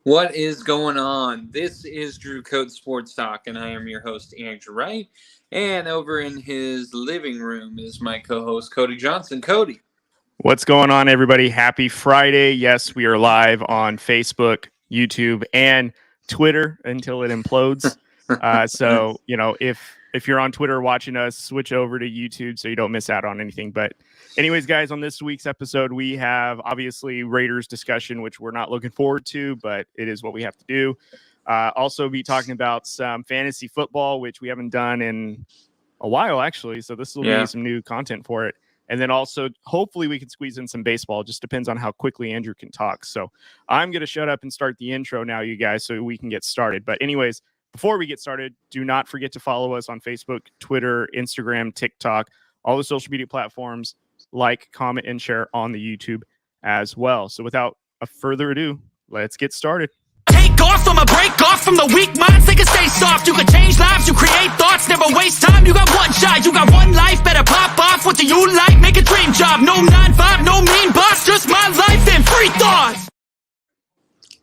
What is going on? This is Drew Code Sports Talk, and I am your host, Andrew Wright. And over in his living room is my co-host, Cody Johnson. Cody. What's going on, everybody? Happy Friday. Yes, we are live on Facebook, YouTube, and Twitter until it implodes. If you're on Twitter watching us, switch over to YouTube so you don't miss out on anything. But anyways, guys, on this week's episode, we have obviously Raiders discussion, which we're not looking forward to, but it is what we have to do. Also be talking about some fantasy football, which we haven't done in a while, actually. So this will be some new content for it. And then also, hopefully we can squeeze in some baseball. Just depends on how quickly Andrew can talk. So I'm going to shut up and start the intro now, you guys, so we can get started. But anyways, before we get started, do not forget to follow us on Facebook, Twitter, Instagram, TikTok, all the social media platforms. Like, comment, and share on the YouTube as well. So without further ado, let's get started. Take off from a break off from the weak minds. They can stay soft. You can change lives. You create thoughts. Never waste time. You got one shot. You got one life. Better pop off. What do you like? Make a dream job. No 9-5. No mean boss. Just my life and free thoughts.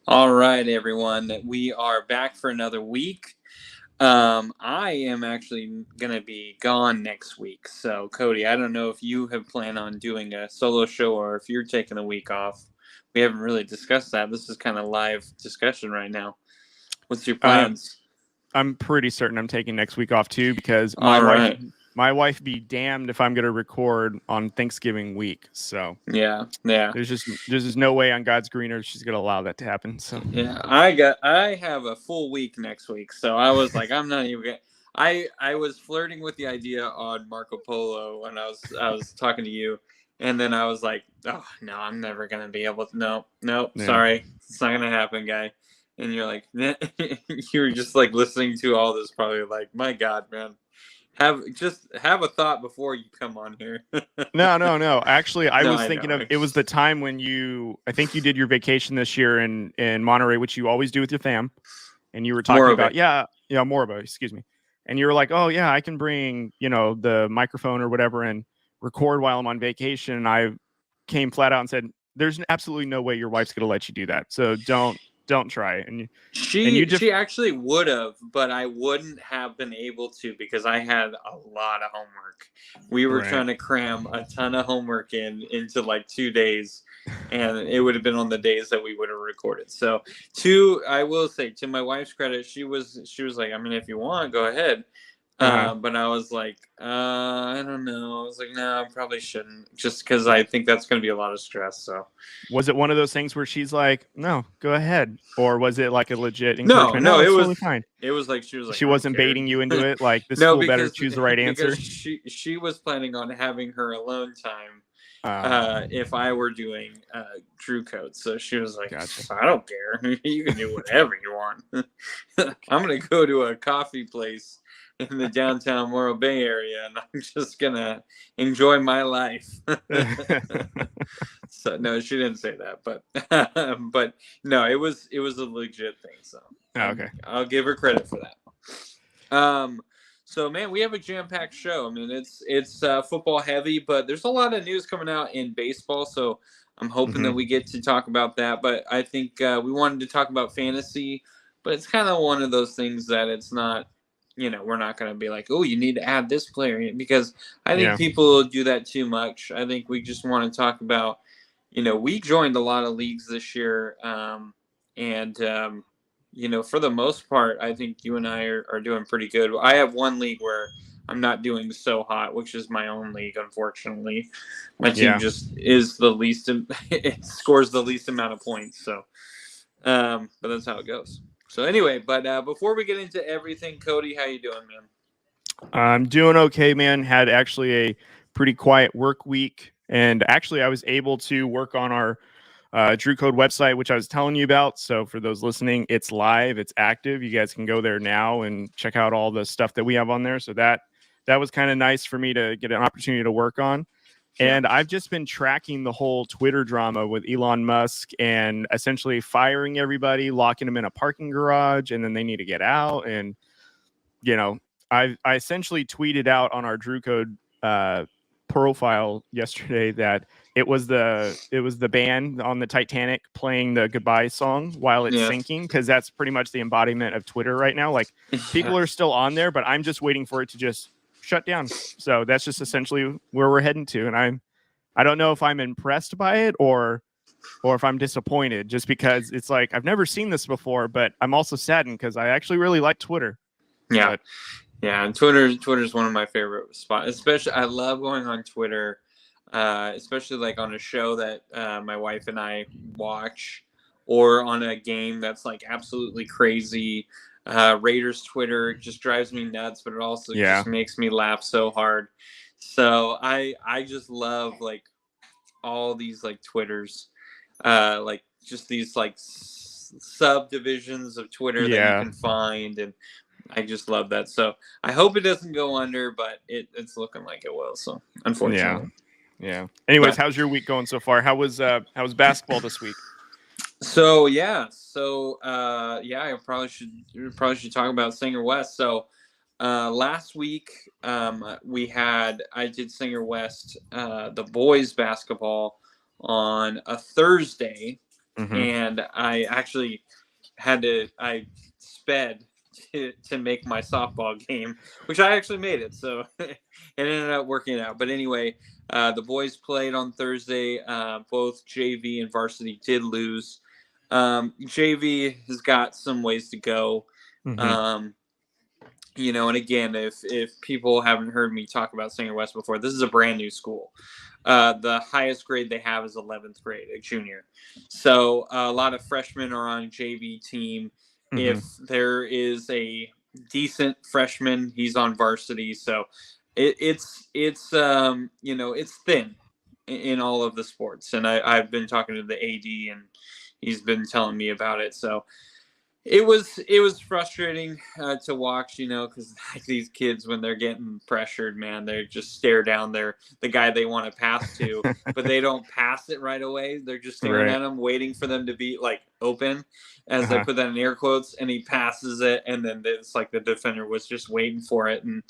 All right, everyone. We are back for another week. I am actually going to be gone next week. So, Cody, I don't know if you have planned on doing a solo show or if you're taking a week off. We haven't really discussed that. This is kind of live discussion right now. What's your plans? I'm pretty certain I'm taking next week off too because my wife be damned if I'm going to record on Thanksgiving week. So yeah. There's just no way on God's green earth she's going to allow that to happen. So yeah, I have a full week next week. So I was like, I'm not even gonna. I was flirting with the idea on Marco Polo when I was talking to you. And then I was like, oh, no, I'm never going to be able to. No, sorry. It's not going to happen, guy. And you're like, you were just like listening to all this, probably like, my God, man. Have a thought before you come on here. No. Actually, I was thinking of, it was the time when I think you did your vacation this year in Monterey, which you always do with your fam. And you were talking about, Moriba, excuse me. And you were like, oh, yeah, I can bring, the microphone or whatever and record while I'm on vacation. And I came flat out and said, there's absolutely no way your wife's going to let you do that. So don't try. And she actually would have, but I wouldn't have been able to because I had a lot of homework. We were trying to cram a ton of homework into like 2 days, and it would have been on the days that we would have recorded. So I will say, to my wife's credit, she was like, I mean, if you want, go ahead. But I was like, I don't know. I was like, no, I probably shouldn't, just because I think that's going to be a lot of stress. So, was it one of those things where she's like, no, go ahead, or was it like a legit encouragement? No, it was totally fine. It was like she was like, she wasn't baiting you into it. Like this school better choose the right answer. She was planning on having her alone time. If I were doing Drew Code. So she was like, gotcha. I don't care. You can do whatever you want. I'm going to go to a coffee place in the downtown Morro Bay area, and I'm just going to enjoy my life. So, no, she didn't say that, but no, it was a legit thing. So, okay. I'll give her credit for that. So, man, we have a jam-packed show. I mean, it's football heavy, but there's a lot of news coming out in baseball. So I'm hoping that we get to talk about that. But I think we wanted to talk about fantasy, but it's kind of one of those things that it's not, we're not going to be like, oh, you need to add this player, because I think people do that too much. I think we just want to talk about, we joined a lot of leagues this year, and for the most part, I think you and I are doing pretty good. I have one league where I'm not doing so hot, which is my own league, unfortunately. My team just is the least, it scores the least amount of points. So, but that's how it goes. So anyway, but before we get into everything, Cody, how you doing, man? I'm doing okay, man. Had actually a pretty quiet work week. And actually, I was able to work on our Drew Code website, which I was telling you about. So for those listening, it's live, it's active. You guys can go there now and check out all the stuff that we have on there. So that was kind of nice for me to get an opportunity to work on. And I've just been tracking the whole Twitter drama with Elon Musk and essentially firing everybody, locking them in a parking garage, and then they need to get out. And, I essentially tweeted out on our Drew Code profile yesterday that it was the band on the Titanic playing the goodbye song while it's sinking, because that's pretty much the embodiment of Twitter right now. Like people are still on there, but I'm just waiting for it to just shut down. So that's just essentially where we're heading to, and I don't know if I'm impressed by it or if I'm disappointed, just because it's like I've never seen this before, but I'm also saddened because I actually really like Twitter. Yeah. But, yeah, and Twitter's one of my favorite spots. Especially, I love going on Twitter, especially like on a show that my wife and I watch, or on a game that's like absolutely crazy. Raiders Twitter just drives me nuts, but it also just makes me laugh so hard. So I just love like all these like Twitters, like just these like subdivisions of Twitter that you can find, and I just love that. So I hope it doesn't go under, but it's looking like it will. So unfortunately, yeah. Anyways, how's your week going so far? How was basketball this week? So I probably should talk about Singer West. So last week I did Singer West, the boys basketball on a Thursday, and I actually I sped to make my softball game, which I actually made it. So it ended up working out. But anyway, the boys played on Thursday. Both JV and varsity did lose. JV has got some ways to go. And again, if people haven't heard me talk about Singer West before, this is a brand new school. The highest grade they have is 11th grade, a junior. So a lot of freshmen are on JV team. If there is a decent freshman, he's on varsity. So it's thin in all of the sports. And I've been talking to the AD, and he's been telling me about it. So it was frustrating to watch, because like these kids, when they're getting pressured, man, they just stare down the guy they want to pass to, but they don't pass it right away. They're just staring at him, waiting for them to be like open, as I put that in air quotes, and he passes it, and then it's like the defender was just waiting for it, and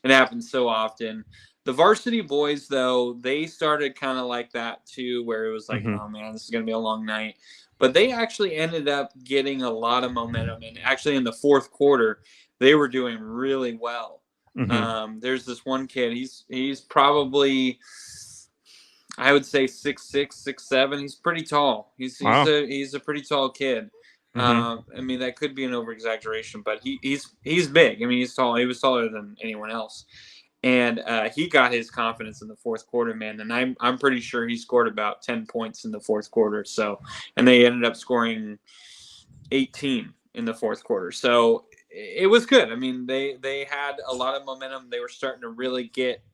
it happens so often. The varsity boys, though, they started kind of like that too, where it was like, oh man, this is gonna be a long night. But they actually ended up getting a lot of momentum. And actually in the fourth quarter, they were doing really well. There's this one kid. He's probably, I would say 6'6", 6'7". He's pretty tall. He's a pretty tall kid. I mean, that could be an over-exaggeration, but he's big. I mean, he's tall. He was taller than anyone else. And he got his confidence in the fourth quarter, man. And I'm pretty sure he scored about 10 points in the fourth quarter. So, and they ended up scoring 18 in the fourth quarter. So it was good. I mean, they had a lot of momentum. They were starting to really get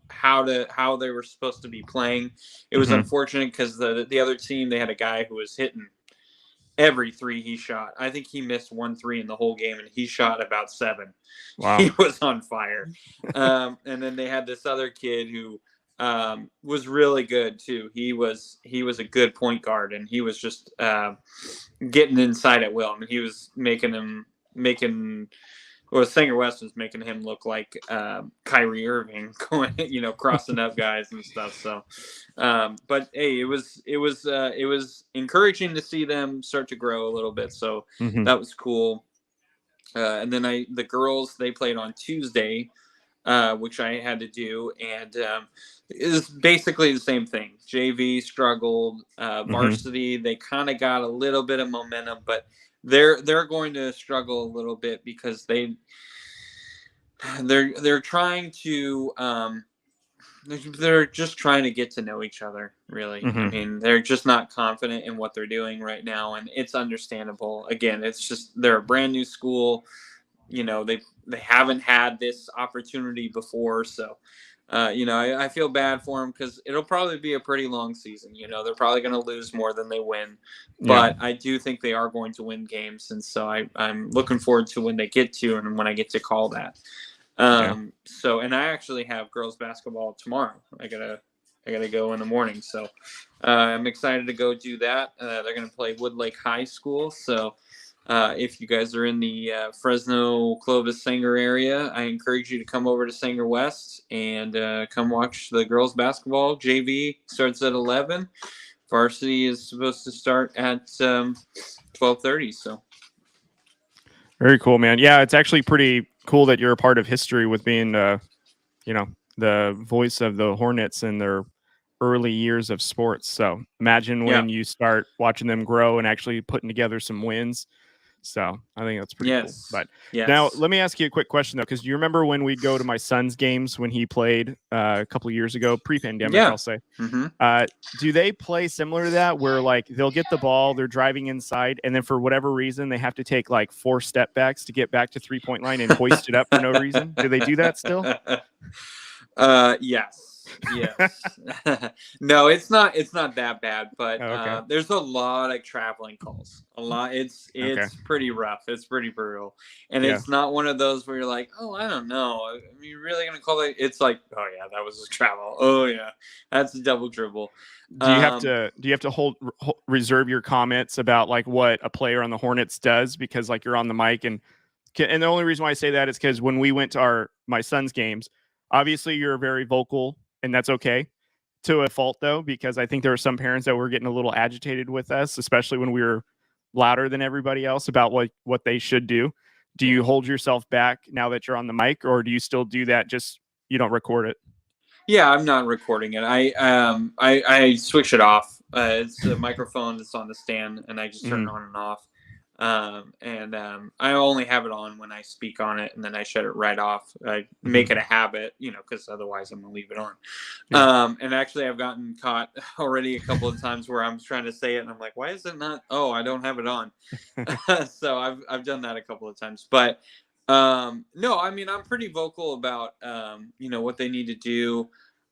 how they were supposed to be playing. It was unfortunate because the other team, they had a guy who was hitting every three he shot. I think he missed 1 3 in the whole game, and he shot about 7. Wow. He was on fire. And then they had this other kid who was really good too. He was a good point guard, and he was just getting inside at will. I mean, he was Singer West was making him look like Kyrie Irving, going, crossing up guys and stuff. So, but hey, it was encouraging to see them start to grow a little bit. So that was cool. And then the girls, they played on Tuesday, which I had to do, and it was basically the same thing. JV struggled, varsity, they kind of got a little bit of momentum, but they're going to struggle a little bit because they're trying to they're just trying to get to know each other, really. I mean, they're just not confident in what they're doing right now, and it's understandable. Again, it's just they're a brand new school. They haven't had this opportunity before, so I feel bad for them because it'll probably be a pretty long season. They're probably going to lose more than they win, but I do think they are going to win games, and so I'm looking forward to when they get to, and when I get to call that. So, and I actually have girls basketball tomorrow. I gotta go in the morning, so I'm excited to go do that. They're going to play Woodlake High School, so If you guys are in the Fresno, Clovis, Sanger area, I encourage you to come over to Sanger West and come watch the girls basketball. JV starts at 11. Varsity is supposed to start at 12:30. So Very cool, man. Yeah, it's actually pretty cool that you're a part of history with being, the voice of the Hornets in their early years of sports. So imagine when you start watching them grow and actually putting together some wins. So I think that's pretty cool. But now let me ask you a quick question though, because you remember when we'd go to my son's games when he played a couple of years ago, pre-pandemic, I'll say. Do they play similar to that, where like they'll get the ball, they're driving inside, and then for whatever reason they have to take like 4 step backs to get back to 3-point line and hoist it up for no reason? Do they do that still? Yes. No, it's not that bad, but there's a lot of traveling calls. A lot. It's pretty rough. It's pretty brutal. And it's not one of those where you're like, oh, I don't know. I mean, you're really gonna call it? It's like, oh yeah, that was a travel. Oh yeah, that's a double dribble. Do you have to reserve your comments about like what a player on the Hornets does, because like you're on the mic, and the only reason why I say that is because when we went to my son's games, obviously you're very vocal. And that's okay, to a fault though, because I think there were some parents that were getting a little agitated with us, especially when we were louder than everybody else about what they should do. Do you hold yourself back now that you're on the mic, or do you still do that, just you don't record it? Yeah, I'm not recording it. I switch it off. It's a microphone that's on the stand, and I just turn it on and off. I only have it on when I speak on it, and then I shut it right off. I make it a habit, because otherwise I'm gonna leave it on. And actually I've gotten caught already a couple of times where I'm trying to say it and I'm like, why is it not? Oh, I don't have it on. So I've done that a couple of times, but no, I mean, I'm pretty vocal about what they need to do.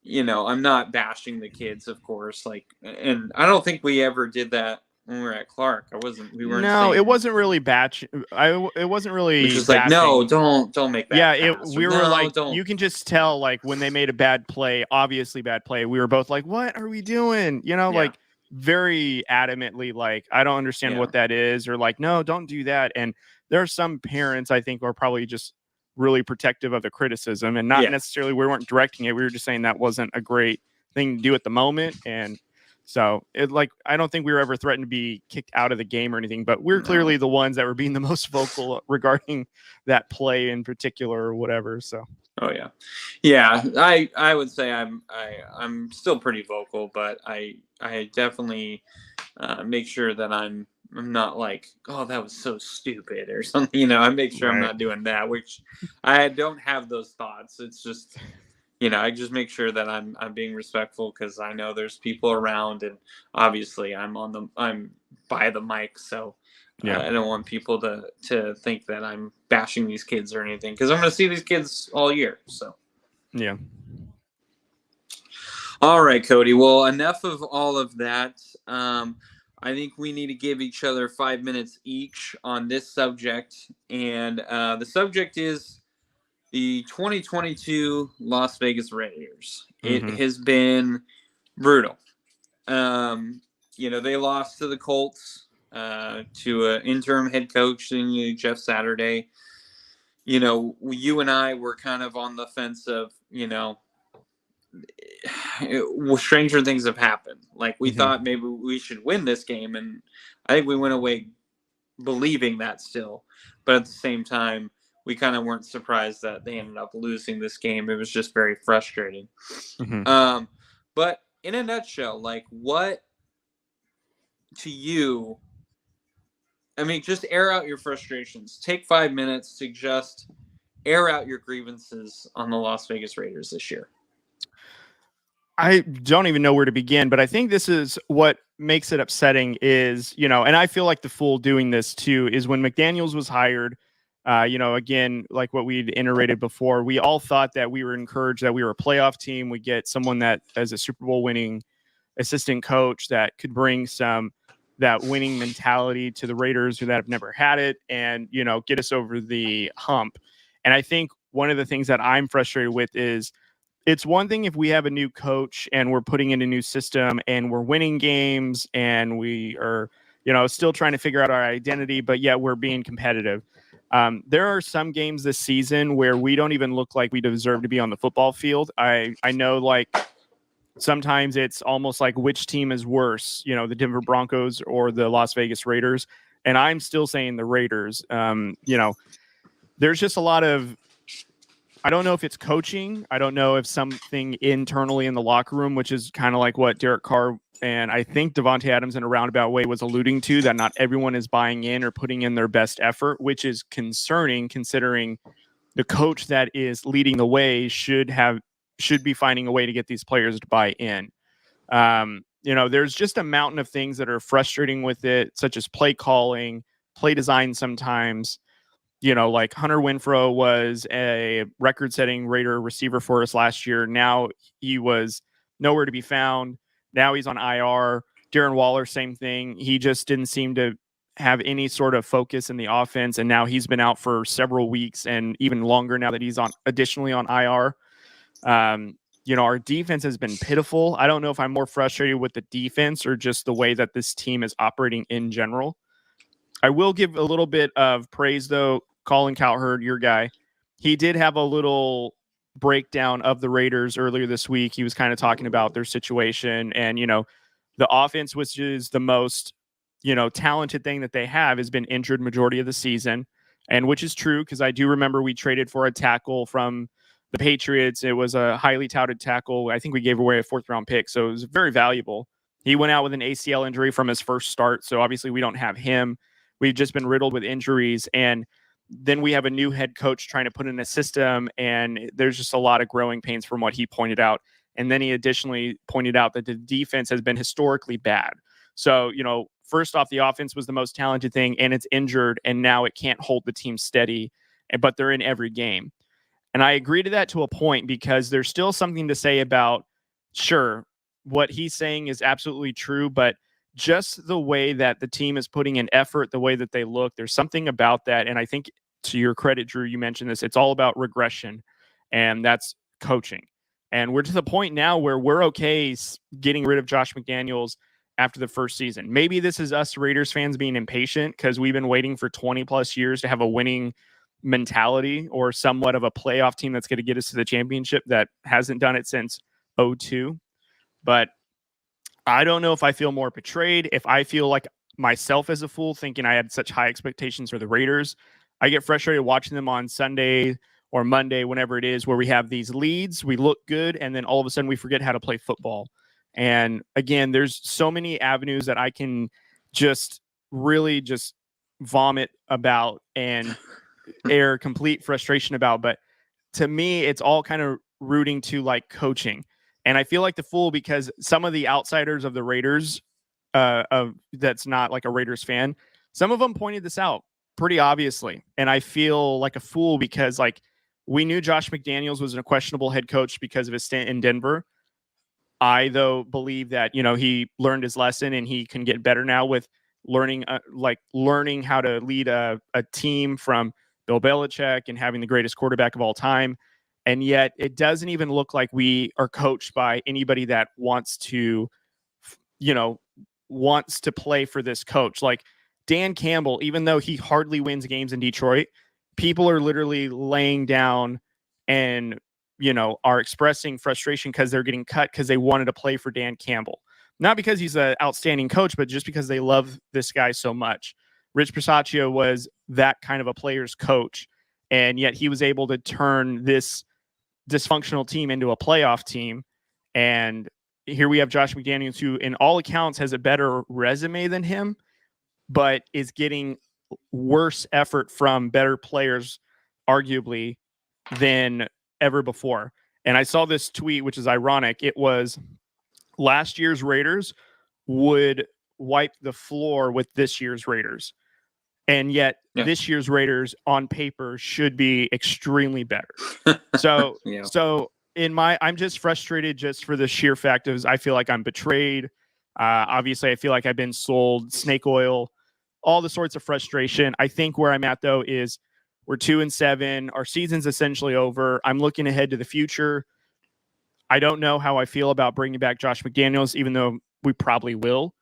I'm not bashing the kids, of course, and I don't think we ever did that when we were at Clark. We weren't. No, it wasn't really batch. It wasn't really. Just like, no, don't make that. Yeah, we were like, you can just tell, like when they made a bad play, obviously bad play. We were both like, what are we doing? Like very adamantly, like, I don't understand what that is, or like, no, don't do that. And there are some parents, I think, are probably just really protective of the criticism, and not necessarily we weren't directing it. We were just saying that wasn't a great thing to do at the moment, and. So I don't think we were ever threatened to be kicked out of the game or anything, but we're clearly the ones that were being the most vocal regarding that play in particular or whatever. So. Oh yeah. I would say I'm still pretty vocal, but I definitely make sure that I'm not like, oh, that was so stupid or something. I make sure I'm not doing that, which I don't have those thoughts. It's just. I just make sure that I'm being respectful, because I know there's people around, and obviously I'm by the mic, so I don't want people to think that I'm bashing these kids or anything, because I'm going to see these kids all year. So all right, Cody. Well, enough of all of that. I think we need to give each other 5 minutes each on this subject, and the subject is the 2022 Las Vegas Raiders. It has been brutal. They lost to the Colts, to an interim head coach, Jeff Saturday. You and I were kind of on the fence of, stranger things have happened. Like, we thought maybe we should win this game, and I think we went away believing that still. But at the same time, we kind of weren't surprised that they ended up losing this game. It was just very frustrating. But in a nutshell, like, what to you, I mean, just air out your frustrations. Take 5 minutes to just air out your grievances on the Las Vegas Raiders this year. I don't even know where to begin, but I think this is what makes it upsetting is, and I feel like the fool doing this too, is when McDaniels was hired. Again, like what we'd iterated before, we all thought that we were encouraged that we were a playoff team. We get someone that as a Super Bowl winning assistant coach that could bring that winning mentality to the Raiders that have never had it, and, get us over the hump. And I think one of the things that I'm frustrated with is, it's one thing if we have a new coach and we're putting in a new system and we're winning games and we are, still trying to figure out our identity, but yet we're being competitive. There are some games this season where we don't even look like we deserve to be on the football field. I know, like, sometimes it's almost like which team is worse, the Denver Broncos or the Las Vegas Raiders. And I'm still saying the Raiders. There's just a lot of, I don't know if it's coaching. I don't know if something internally in the locker room, which is kind of like what Derek Carr and I think Devontae Adams in a roundabout way was alluding to, that not everyone is buying in or putting in their best effort, which is concerning considering the coach that is leading the way should be finding a way to get these players to buy in. There's just a mountain of things that are frustrating with it, such as play calling, play design sometimes. Like Hunter Renfrow was a record-setting Raider receiver for us last year. Now he was nowhere to be found. Now he's on IR. Darren Waller, same thing. He just didn't seem to have any sort of focus in the offense, and now he's been out for several weeks and even longer now that he's additionally on IR. Our defense has been pitiful. I don't know if I'm more frustrated with the defense or just the way that this team is operating in general. I will give a little bit of praise, though. Colin Cowherd, your guy, he did have a little breakdown of the Raiders earlier this week. He was kind of talking about their situation and, the offense, which is the most, talented thing that they have, has been injured majority of the season. And which is true, because I do remember we traded for a tackle from the Patriots. It was a highly touted tackle. I think we gave away a 4th-round pick, so it was very valuable. He went out with an ACL injury from his first start, so obviously we don't have him. We've just been riddled with injuries, and then we have a new head coach trying to put in a system, and there's just a lot of growing pains from what he pointed out. And then he additionally pointed out that the defense has been historically bad. So, first off, the offense was the most talented thing, and it's injured, and now it can't hold the team steady, but they're in every game. And I agree to that to a point, because there's still something to say about, sure, what he's saying is absolutely true, but just the way that the team is putting in effort, the way that they look, there's something about that. And I think, to your credit, Drew, you mentioned this, it's all about regression, and that's coaching. And we're to the point now where we're okay getting rid of Josh McDaniels after the first season. Maybe this is us Raiders fans being impatient because we've been waiting for 20 plus years to have a winning mentality or somewhat of a playoff team that's going to get us to the championship that hasn't done it since 2002. But I don't know if I feel more betrayed, if I feel like myself as a fool thinking I had such high expectations for the Raiders. I get frustrated watching them on Sunday or Monday, whenever it is, where we have these leads, we look good, and then all of a sudden we forget how to play football. And again, there's so many avenues that I can just really just vomit about and air complete frustration about. But to me, it's all kind of rooting to like coaching. And I feel like the fool because some of the outsiders of the Raiders, that's not like a Raiders fan, some of them pointed this out pretty obviously. And I feel like a fool because like we knew Josh McDaniels was a questionable head coach because of his stint in Denver. I, though, believe that, he learned his lesson and he can get better now with learning how to lead a team from Bill Belichick and having the greatest quarterback of all time. And yet it doesn't even look like we are coached by anybody that wants to play for this coach. Like Dan Campbell, even though he hardly wins games in Detroit, people are literally laying down and, are expressing frustration because they're getting cut because they wanted to play for Dan Campbell. Not because he's an outstanding coach, but just because they love this guy so much. Rich Bisaccia was that kind of a player's coach, and yet he was able to turn this dysfunctional team into a playoff team. And here we have Josh McDaniels, who in all accounts has a better resume than him, but is getting worse effort from better players, arguably, than ever before. And I saw this tweet, which is ironic. It was last year's Raiders would wipe the floor with this year's Raiders. And yet this year's Raiders on paper should be extremely better. So, I'm just frustrated just for the sheer fact of I feel like I'm betrayed. Obviously I feel like I've been sold snake oil, all the sorts of frustration. I think where I'm at though is we're 2-7. Our season's essentially over. I'm looking ahead to the future. I don't know how I feel about bringing back Josh McDaniels, even though we probably will.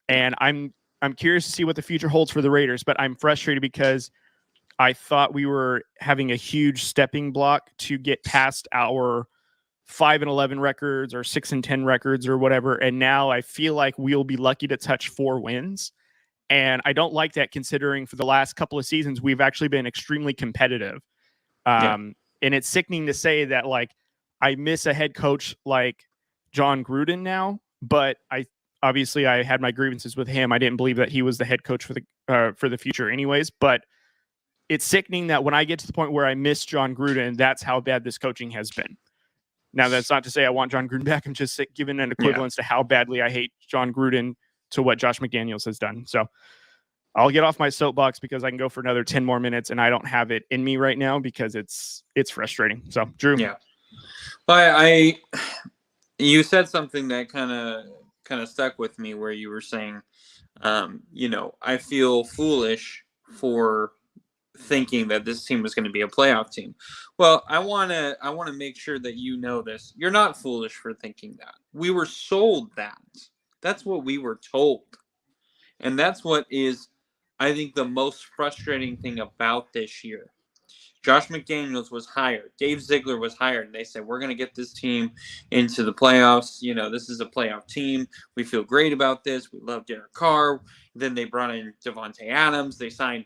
And I'm curious to see what the future holds for the Raiders, but I'm frustrated because I thought we were having a huge stepping block to get past our 5-11 records or 6-10 records or whatever. And now I feel like we'll be lucky to touch 4 wins. And I don't like that, considering for the last couple of seasons, we've actually been extremely competitive. And it's sickening to say that, like, I miss a head coach like John Gruden now, but I had my grievances with him. I didn't believe that he was the head coach for the future anyways, but it's sickening that when I get to the point where I miss John Gruden, that's how bad this coaching has been. Now, that's not to say I want John Gruden back. I'm just giving an equivalence to how badly I hate John Gruden to what Josh McDaniels has done. So I'll get off my soapbox because I can go for another 10 more minutes, and I don't have it in me right now because it's frustrating. So, Drew. Yeah. Well, you said something that kind of stuck with me, where you were saying, I feel foolish for thinking that this team was going to be a playoff team. Well, I want to make sure that you know this. You're not foolish for thinking that. We were sold that. That's what we were told. And that's what is, I think, the most frustrating thing about this year. Josh McDaniels was hired. Dave Ziegler was hired. And they said, we're going to get this team into the playoffs. This is a playoff team. We feel great about this. We love Derek Carr. Then they brought in Devontae Adams. They signed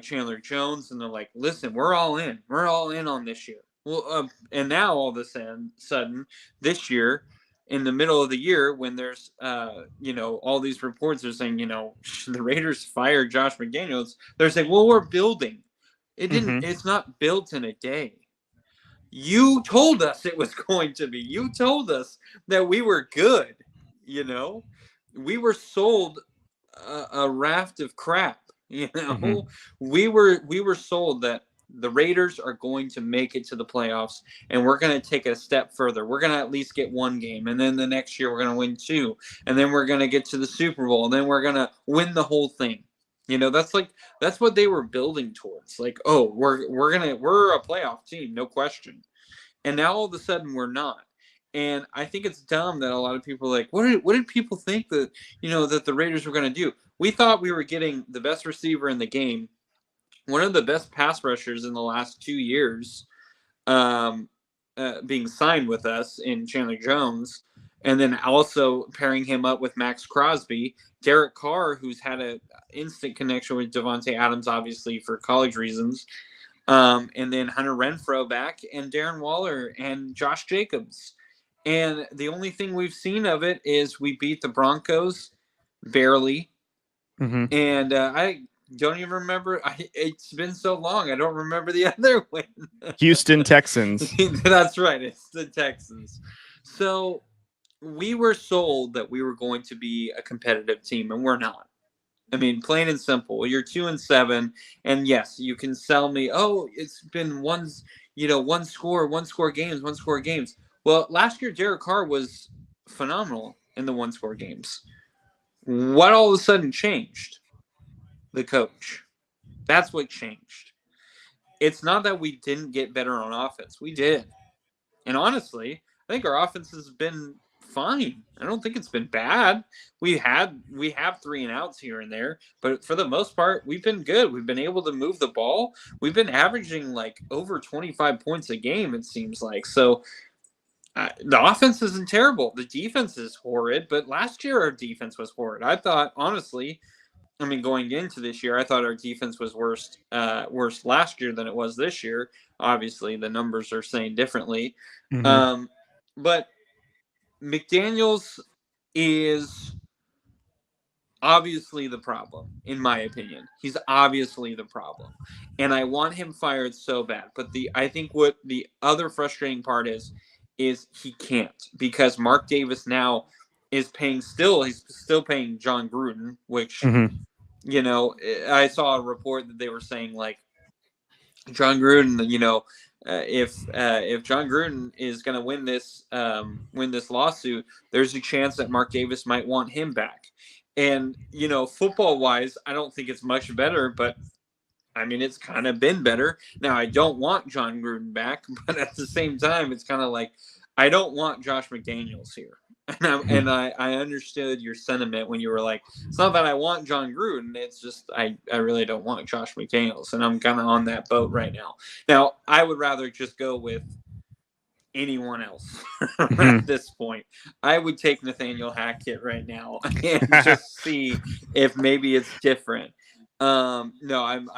Chandler Jones. And they're like, listen, we're all in. We're all in on this year. Well, and now all of a sudden, this year, in the middle of the year, when there's, all these reports are saying, the Raiders fired Josh McDaniels, they're saying, well, we're building. It didn't. It's not built in a day. You told us it was going to be. You told us that we were good. We were sold a raft of crap. We were sold that the Raiders are going to make it to the playoffs, and we're going to take it a step further. We're going to at least get 1 game, and then the next year we're going to win 2, and then we're going to get to the Super Bowl, and then we're going to win the whole thing. That's what they were building towards. Like, oh, we're a playoff team, no question. And now all of a sudden we're not. And I think it's dumb that a lot of people are like, what did people think that that the Raiders were going to do? We thought we were getting the best receiver in the game, one of the best pass rushers in the last 2 years, being signed with us in Chandler Jones, and then also pairing him up with Max Crosby, Derek Carr, who's had an instant connection with Devontae Adams, obviously for college reasons, and then Hunter Renfrow back, and Darren Waller and Josh Jacobs. And the only thing we've seen of it is we beat the Broncos barely. And I don't even remember. It's been so long. I don't remember the other win. Houston Texans. That's right. It's the Texans. So we were sold that we were going to be a competitive team, and we're not. I mean, plain and simple. You're 2-7, and yes, you can sell me, oh, it's been one score games. Well, last year Derek Carr was phenomenal in the 1-score games. What all of a sudden changed? The coach. That's what changed. It's not that we didn't get better on offense. We did. And honestly, I think our offense has been fine. I don't think it's been bad. We have 3 and outs here and there, but for the most part, we've been good. We've been able to move the ball. We've been averaging like over 25 points a game, it seems like. So the offense isn't terrible. The defense is horrid, but last year our defense was horrid. I thought, honestly, going into this year, I thought our defense was worse last year than it was this year. Obviously, the numbers are saying differently. But McDaniels is obviously the problem, in my opinion. He's obviously the problem. And I want him fired so bad. But I think what the other frustrating part is he can't, because Mark Davis now is he's still paying John Gruden, which, I saw a report that they were saying, like, John Gruden, if John Gruden is going to win this lawsuit, there's a chance that Mark Davis might want him back. And, football wise, I don't think it's much better, but I mean, it's kind of been better. Now, I don't want John Gruden back, but at the same time, it's kind of like, I don't want Josh McDaniels here. And I understood your sentiment when you were like, it's not that I want John Gruden, it's just I really don't want Josh McDaniels, and I'm kind of on that boat right now. Now, I would rather just go with anyone else at this point. I would take Nathaniel Hackett right now and just see if maybe it's different. No, I'm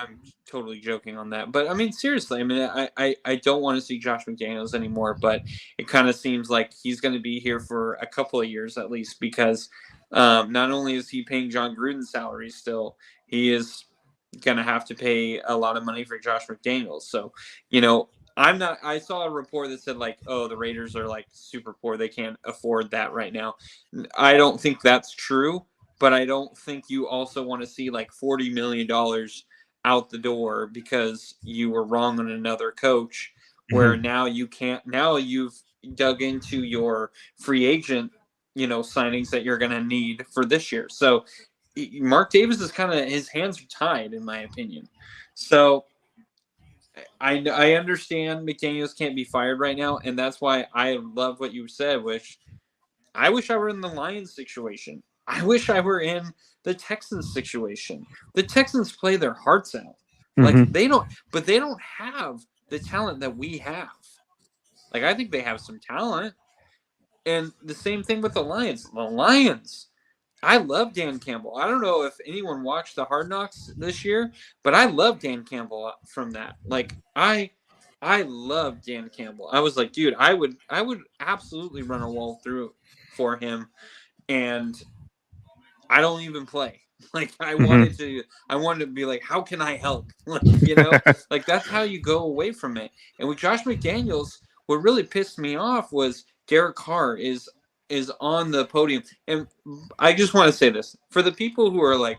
totally joking on that. But I mean, seriously, I mean, I don't want to see Josh McDaniels anymore, but it kind of seems like he's going to be here for a couple of years at least, because not only is he paying John Gruden's salary still, he is going to have to pay a lot of money for Josh McDaniels. So, I saw a report that said like, oh, the Raiders are like super poor. They can't afford that right now. I don't think that's true. But I don't think you also want to see like $40 million out the door because you were wrong on another coach, where now you can't, now you've dug into your free agent, signings that you're going to need for this year. So Mark Davis is kind of, his hands are tied, in my opinion. So I understand McDaniels can't be fired right now. And that's why I love what you said, which I wish I were in the Lions situation. I wish I were in the Texans situation. The Texans play their hearts out. Like they don't have the talent that we have. Like, I think they have some talent. And the same thing with the Lions. The Lions, I love Dan Campbell. I don't know if anyone watched the Hard Knocks this year, but I love Dan Campbell from that. Like, I love Dan Campbell. I was like, dude, I would absolutely run a wall through for him. And I don't even play. Like, I wanted to be like, how can I help? Like, like that's how you go away from it. And with Josh McDaniels, what really pissed me off was Derek Carr is on the podium. And I just want to say this for the people who are like,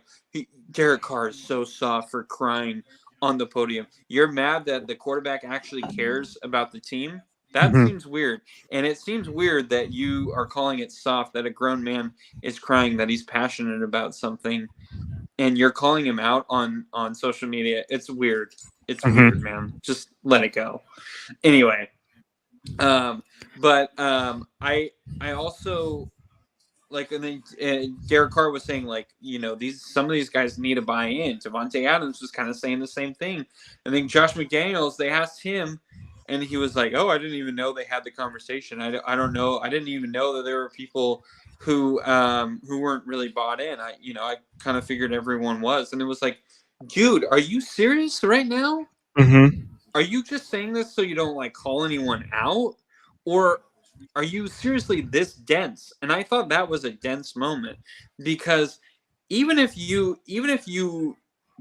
Derek Carr is so soft for crying on the podium. You're mad that the quarterback actually cares about the team. That seems weird. And it seems weird that you are calling it soft, that a grown man is crying, that he's passionate about something, and you're calling him out on social media. It's weird. It's weird, man. Just let it go. Anyway, I also like, and then Derek Carr was saying like, some of these guys need to buy in. Devontae Adams was kind of saying the same thing. I think Josh McDaniels, they asked him, and he was like, oh, I didn't even know they had the conversation. I don't know. I didn't even know that there were people who weren't really bought in. I kind of figured everyone was. And it was like, dude, are you serious right now? Are you just saying this so you don't like call anyone out? Or are you seriously this dense? And I thought that was a dense moment, because even if you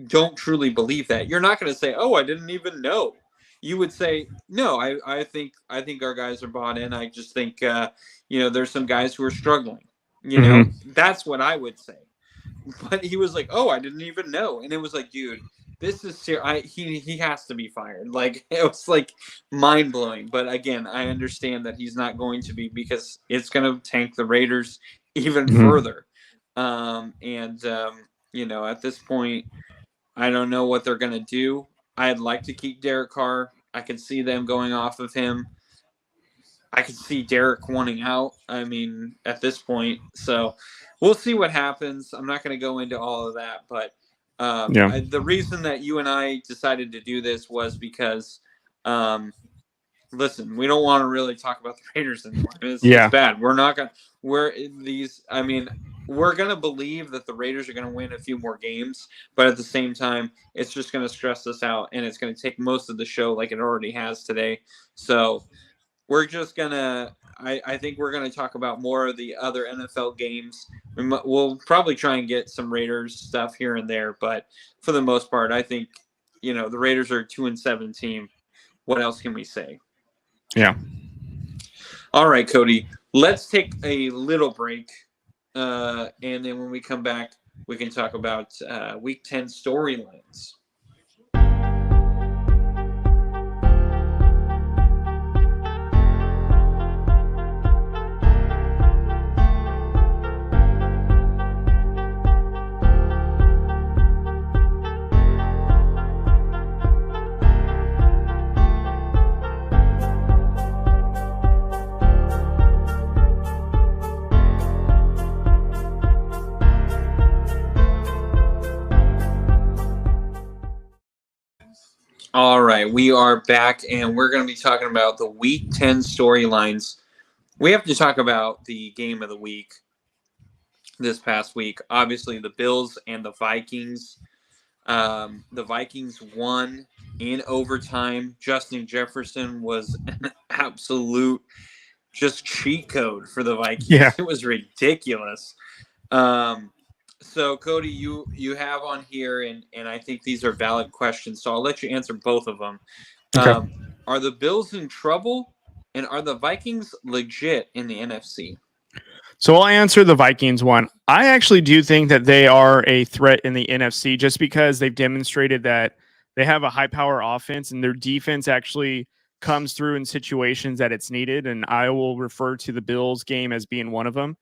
don't truly believe that, you're not going to say, oh, I didn't even know. You would say, no, I think our guys are bought in. I just think, there's some guys who are struggling. That's what I would say. But he was like, oh, I didn't even know. And it was like, dude, this is serious. He has to be fired. Like, it was like mind blowing. But again, I understand that he's not going to be, because it's going to tank the Raiders even further. At this point, I don't know what they're going to do. I'd like to keep Derek Carr. I can see them going off of him. I could see Derek wanting out. I mean, at this point. So we'll see what happens. I'm not going to go into all of that. But the reason that you and I decided to do this was because, listen, we don't want to really talk about the Raiders anymore. It's bad. We're not going to – we're going to believe that the Raiders are going to win a few more games, but at the same time, it's just going to stress us out, and it's going to take most of the show like it already has today. So we're just going to – I think we're going to talk about more of the other NFL games. We'll probably try and get some Raiders stuff here and there, but for the most part, I think, the Raiders are a 2-7 team. What else can we say? Yeah. All right, Cody, let's take a little break. And then when we come back, we can talk about Week 10 storylines. All right, we are back, and we're going to be talking about the Week 10 storylines. We have to talk about the game of the week this past week. Obviously, the Bills and the Vikings. The Vikings won in overtime. Justin Jefferson was an absolute just cheat code for the Vikings. Yeah. It was ridiculous. So Cody, you have on here, and I think these are valid questions. So I'll let you answer both of them. Okay. Are the Bills in trouble, and are the Vikings legit in the NFC? So I'll answer the Vikings one. I actually do think that they are a threat in the NFC just because they've demonstrated that they have a high power offense and their defense actually comes through in situations that it's needed. And I will refer to the Bills game as being one of them.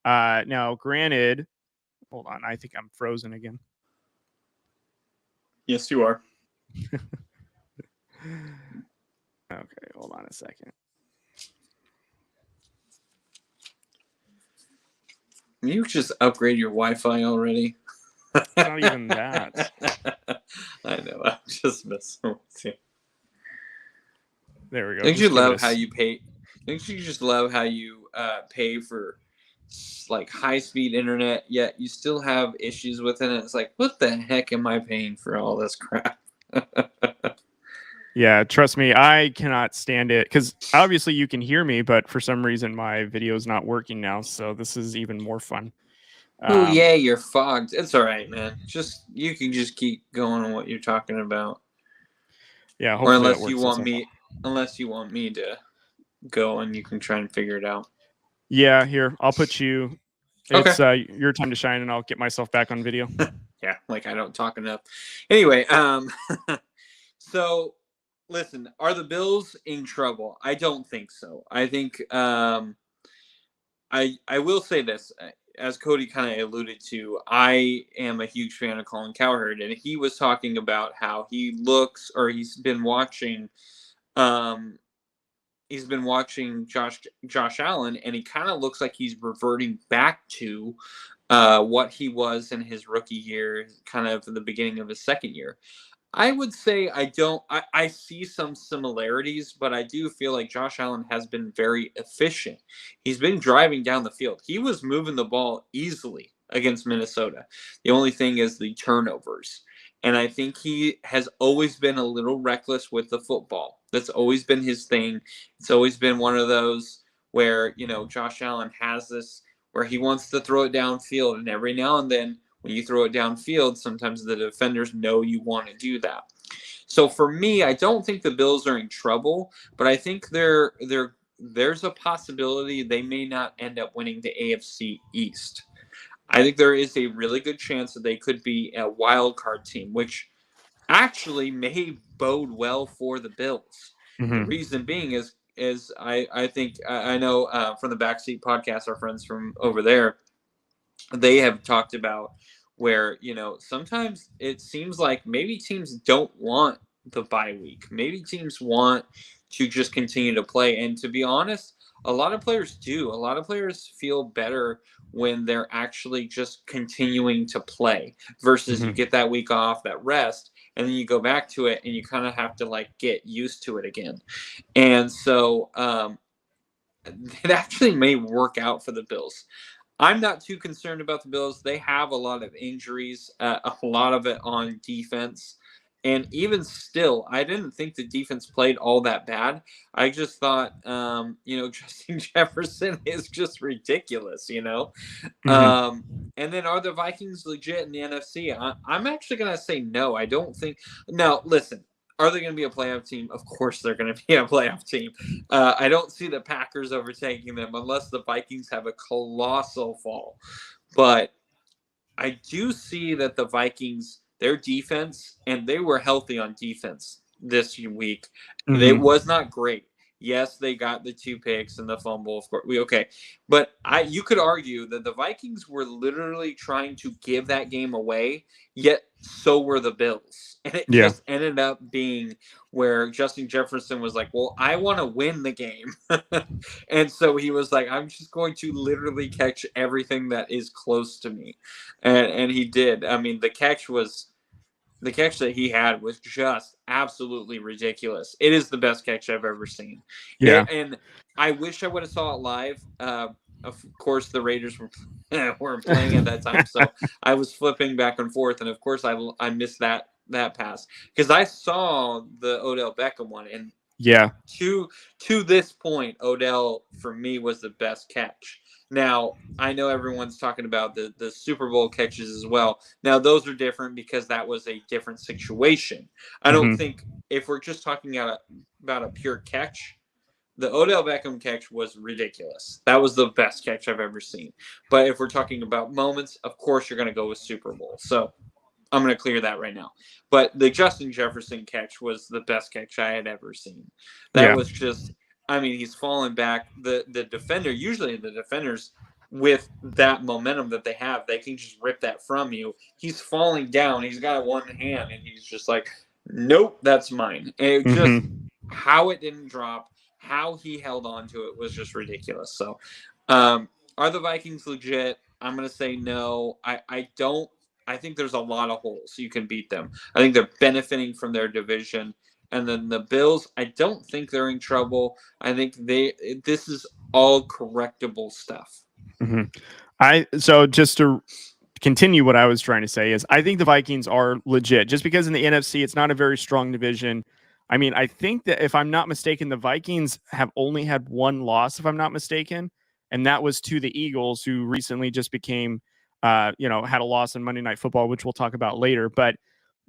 Now, granted, hold on. I think I'm frozen again. Yes, you are. Okay, hold on a second. Can you just upgrade your Wi-Fi already? It's not even that. I know. I'm just messing with you. There we go. Don't you love how you pay? Don't you just love how you pay for like high-speed internet, yet you still have issues with it? And it's like, what the heck am I paying for all this crap? Yeah, trust me, I cannot stand it because obviously you can hear me, but for some reason my video is not working now. So this is even more fun. Oh yeah, you're fogged. It's all right, man. You can just keep going on what you're talking about. Yeah, or hopefully unless you want me to go and you can try and figure it out. Yeah, here I'll put you. Okay. It's your time to shine, and I'll get myself back on video. Yeah, like I don't talk enough. Anyway, so listen, are the Bills in trouble? I don't think so. I think I will say this, as Cody kind of alluded to, I am a huge fan of Colin Cowherd, and he was talking about how he looks, or he's been watching Josh Allen, and he kind of looks like he's reverting back to what he was in his rookie year, kind of the beginning of his second year. I would say I see some similarities, but I do feel like Josh Allen has been very efficient. He's been driving down the field. He was moving the ball easily against Minnesota. The only thing is the turnovers. And I think he has always been a little reckless with the football. That's always been his thing. It's always been one of those where, Josh Allen has this where he wants to throw it downfield, and every now and then when you throw it downfield, sometimes the defenders know you want to do that. So for me, I don't think the Bills are in trouble, but I think there's a possibility they may not end up winning the AFC East. I think there is a really good chance that they could be a wild card team, which actually may bode well for the Bills. Mm-hmm. The reason being is I think I know from the Backseat Podcast, our friends from over there, they have talked about where, sometimes it seems like maybe teams don't want the bye week. Maybe teams want to just continue to play. And to be honest, a lot of players do. A lot of players feel better when they're actually just continuing to play versus you get that week off, that rest, and then you go back to it and you kind of have to get used to it again. And so it actually may work out for the Bills. I'm not too concerned about the Bills. They have a lot of injuries, a lot of it on defense. And even still, I didn't think the defense played all that bad. I just thought, Justin Jefferson is just ridiculous, Mm-hmm. And then are the Vikings legit in the NFC? I'm actually going to say no. I don't think. Now, listen. Are they going to be a playoff team? Of course they're going to be a playoff team. I don't see the Packers overtaking them unless the Vikings have a colossal fall. But I do see that the Vikings, their defense, and they were healthy on defense this week. Mm-hmm. It was not great. Yes, they got the 2 picks and the fumble. Of course, but you could argue that the Vikings were literally trying to give that game away, yet so were the Bills, and it just ended up being where Justin Jefferson was like, "Well, I want to win the game," and so he was like, "I'm just going to literally catch everything that is close to me," and he did. I mean, the catch was the catch that he had was just absolutely ridiculous. It is the best catch I've ever seen. Yeah. And I wish I would have saw it live. Of course, the Raiders weren't playing at that time, so I was flipping back and forth, and of course, I missed that pass because I saw the Odell Beckham one, and yeah, to this point, Odell for me was the best catch. Now, I know everyone's talking about the Super Bowl catches as well. Now, those are different because that was a different situation. I don't think if we're just talking about a pure catch, the Odell Beckham catch was ridiculous. That was the best catch I've ever seen. But if we're talking about moments, of course you're going to go with Super Bowl. So I'm going to clear that right now. But the Justin Jefferson catch was the best catch I had ever seen. That was just, I mean, he's falling back. The defender, usually the defenders with that momentum that they have, they can just rip that from you. He's falling down. He's got one hand, and he's just like, nope, that's mine. And it just, how it didn't drop, how he held on to it was just ridiculous. So, are the Vikings legit? I'm going to say no. I don't. I think there's a lot of holes you can beat them. I think they're benefiting from their division. And then the Bills, I don't think they're in trouble. I think this is all correctable stuff. So just to continue what I was trying to say is I think the Vikings are legit just because in the NFC, it's not a very strong division. I mean, I think that if I'm not mistaken, the Vikings have only had one loss, if I'm not mistaken. And that was to the Eagles, who recently just became, had a loss in Monday Night Football, which we'll talk about later. But,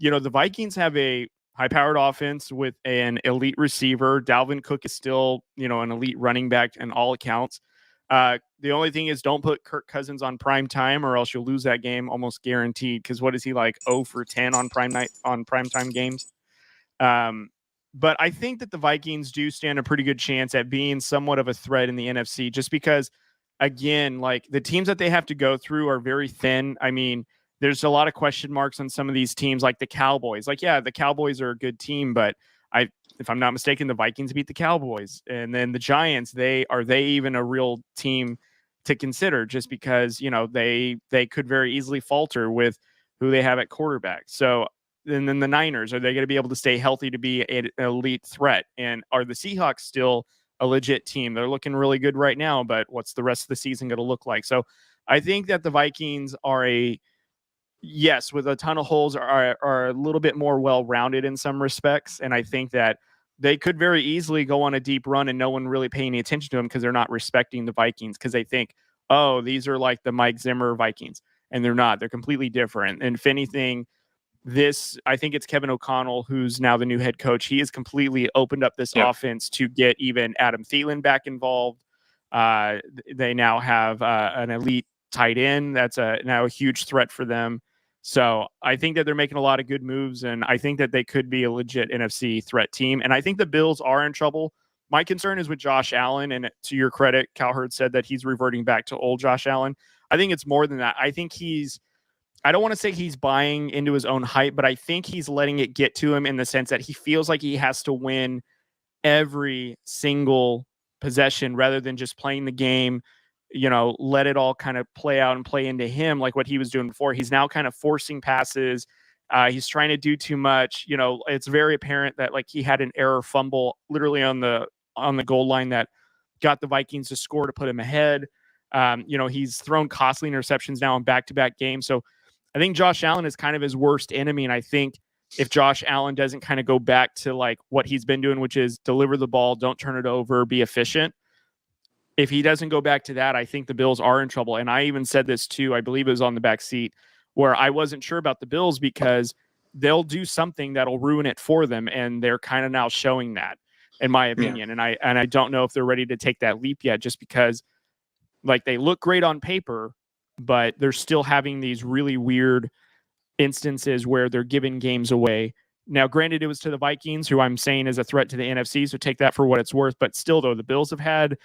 the Vikings have a high-powered offense with an elite receiver. Dalvin Cook is still, an elite running back in all accounts. The only thing is don't put Kirk Cousins on prime time or else you'll lose that game almost guaranteed. Because what is he like 0 for 10 on primetime games? But I think that the Vikings do stand a pretty good chance at being somewhat of a threat in the NFC just because, again, like the teams that they have to go through are very thin. I mean, there's a lot of question marks on some of these teams like the Cowboys. Like, yeah, the Cowboys are a good team, but if I'm not mistaken, the Vikings beat the Cowboys. And then the Giants, are they even a real team to consider just because, they could very easily falter with who they have at quarterback. So, and then the Niners, are they going to be able to stay healthy to be an elite threat? And are the Seahawks still a legit team? They're looking really good right now, but what's the rest of the season going to look like? So I think that the Vikings are with a ton of holes, are a little bit more well-rounded in some respects. And I think that they could very easily go on a deep run and no one really paying any attention to them because they're not respecting the Vikings because they think, oh, these are like the Mike Zimmer Vikings. And they're not. They're completely different. And if anything, I think it's Kevin O'Connell, who's now the new head coach. He has completely opened up this offense to get even Adam Thielen back involved. They now have an elite tight end. That's now a huge threat for them. So I think that they're making a lot of good moves, and I think that they could be a legit NFC threat team. And I think the Bills are in trouble. My concern is with Josh Allen, and to your credit, Cowherd said that he's reverting back to old Josh Allen. I think it's more than that. I think I don't want to say he's buying into his own hype, but I think he's letting it get to him in the sense that he feels like he has to win every single possession rather than just playing the game, let it all kind of play out and play into him like what he was doing before. He's now kind of forcing passes. He's trying to do too much. It's very apparent that like he had an error fumble literally on the goal line that got the Vikings to score to put him ahead. He's thrown costly interceptions now in back-to-back games. So I think Josh Allen is kind of his worst enemy. And I think if Josh Allen doesn't kind of go back to like what he's been doing, which is deliver the ball, don't turn it over, be efficient. If he doesn't go back to that, I think the Bills are in trouble. And I even said this too, I believe it was on the back seat, where I wasn't sure about the Bills because they'll do something that'll ruin it for them. And they're kind of now showing that, in my opinion. Yeah. And I don't know if they're ready to take that leap yet, just because like they look great on paper, but they're still having these really weird instances where they're giving games away. Now, granted, it was to the Vikings, who I'm saying is a threat to the NFC, so take that for what it's worth. But still, though, the Bills have had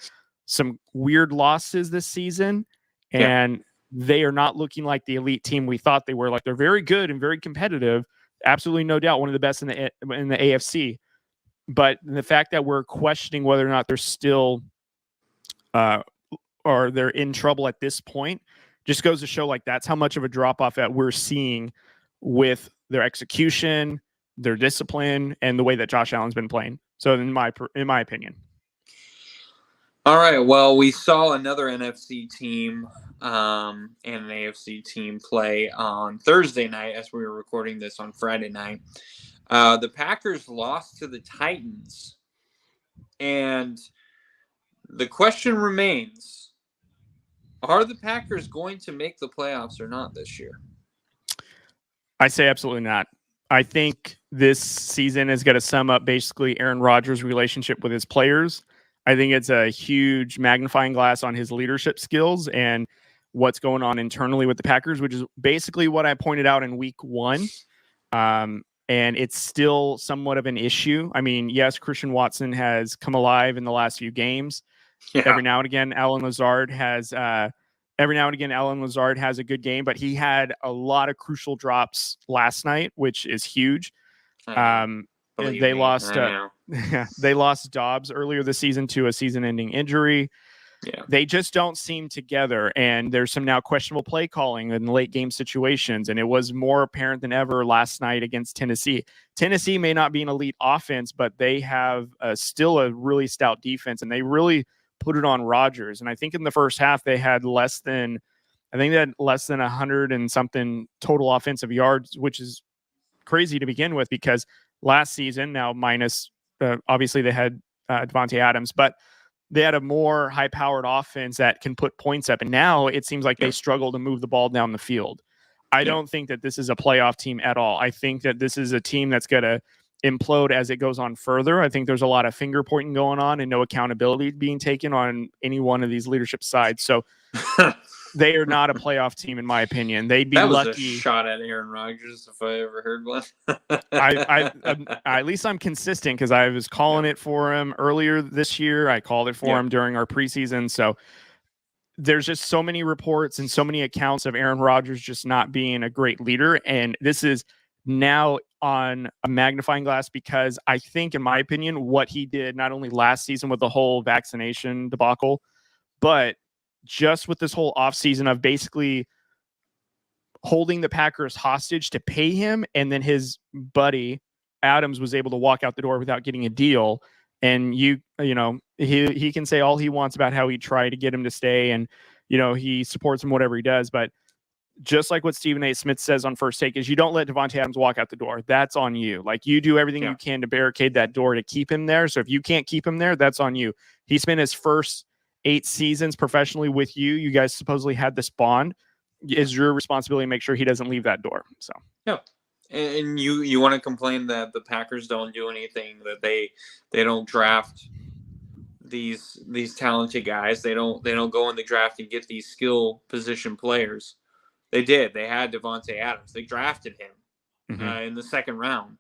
some weird losses this season, and they are not looking like the elite team we thought they were. Like, they're very good and very competitive, absolutely no doubt, one of the best in the AFC. But the fact that we're questioning whether or not they're still or they're in trouble at this point just goes to show like that's how much of a drop off that we're seeing with their execution, their discipline, and the way that Josh Allen's been playing. So in my opinion. All right. Well, we saw another NFC team and an AFC team play on Thursday night as we were recording this on Friday night. The Packers lost to the Titans. And the question remains, are the Packers going to make the playoffs or not this year? I say absolutely not. I think this season is going to sum up basically Aaron Rodgers' relationship with his players. I think it's a huge magnifying glass on his leadership skills and what's going on internally with the Packers, which is basically what I pointed out in week 1. And it's still somewhat of an issue. I mean, yes, Christian Watson has come alive in the last few games. Yeah. Every now and again, Allen Lazard has a good game, but he had a lot of crucial drops last night, which is huge. They lost Dobbs earlier this season to a season-ending injury. Yeah. They just don't seem together, and there's some now questionable play calling in late game situations, and it was more apparent than ever last night against Tennessee. Tennessee may not be an elite offense, but they have still a really stout defense, and they really put it on Rodgers. And I think in the first half they had less than 100 and something total offensive yards, which is crazy to begin with because last season, now minus obviously they had Devontae Adams, but they had a more high-powered offense that can put points up. And now it seems like they struggle to move the ball down the field. I don't think that this is a playoff team at all. I think that this is a team that's going to implode as it goes on further. I think there's a lot of finger pointing going on and no accountability being taken on any one of these leadership sides. So they are not a playoff team, in my opinion. They'd be lucky. That was a shot at Aaron Rodgers if I ever heard one. At least I'm consistent because I was calling it for him earlier this year. I called it for him during our preseason. So there's just so many reports and so many accounts of Aaron Rodgers just not being a great leader. And this is now on a magnifying glass because I think, in my opinion, what he did not only last season with the whole vaccination debacle, but just with this whole offseason of basically holding the Packers hostage to pay him, and then his buddy Adams was able to walk out the door without getting a deal. And he can say all he wants about how he tried to get him to stay, and he supports him whatever he does, but just like what Stephen A. Smith says on First Take is you don't let Devontae Adams walk out the door. That's on you. Like, you do everything you can to barricade that door to keep him there. So if you can't keep him there, that's on you. He spent his first 8 seasons professionally with you. You guys supposedly had this bond. It's your responsibility to make sure he doesn't leave that door. So and you want to complain that the Packers don't do anything, that they don't draft these talented guys. They don't go in the draft and get these skill position players. They did. They had Devontae Adams. They drafted him in the second round,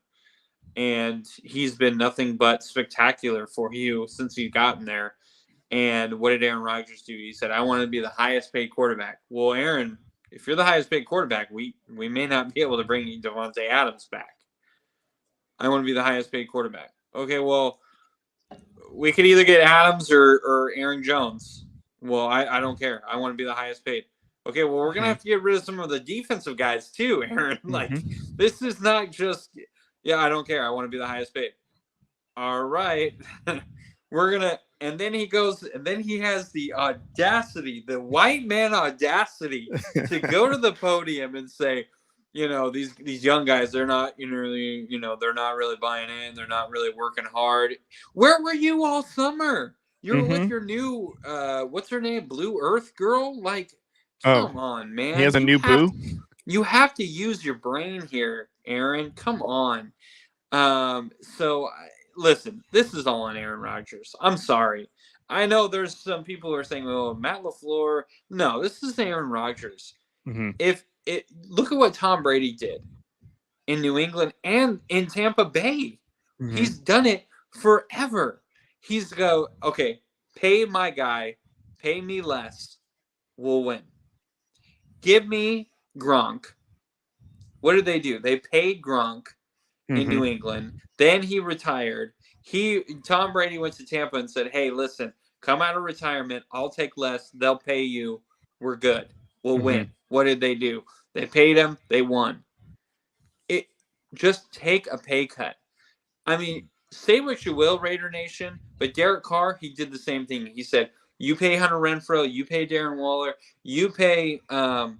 and he's been nothing but spectacular for you since he's gotten there. And what did Aaron Rodgers do? He said, I want to be the highest paid quarterback. Well, Aaron, if you're the highest paid quarterback, we may not be able to bring Devontae Adams back. I want to be the highest paid quarterback. Okay, well, we could either get Adams or Aaron Jones. Well, I don't care. I want to be the highest paid. Okay, well, we're going to have to get rid of some of the defensive guys too, Aaron. Like, this is not just, I don't care. I want to be the highest paid. All right. We're going to, and then he goes, and then he has the audacity, the white man audacity to go to the podium and say, these young guys, they're not, really, they're not really buying in. They're not really working hard. Where were you all summer? You were with your new, what's her name? Blue Earth girl? Like, come on, man. He has a new boo? You have to use your brain here, Aaron. Come on. Listen, this is all on Aaron Rodgers. I'm sorry. I know there's some people who are saying, oh, Matt LaFleur. No, this is Aaron Rodgers. Look at what Tom Brady did in New England and in Tampa Bay. He's done it forever. He's go, okay, pay my guy, pay me less, we'll win. Give me Gronk. What did they do? They paid Gronk in New England. Then he retired. Tom Brady went to Tampa and said, hey, listen, come out of retirement. I'll take less. They'll pay you. We're good. We'll win. What did they do? They paid him. They won. just take a pay cut. I mean, say what you will, Raider Nation, but Derek Carr, he did the same thing. He said, you pay Hunter Renfrow, you pay Darren Waller, you pay Devontae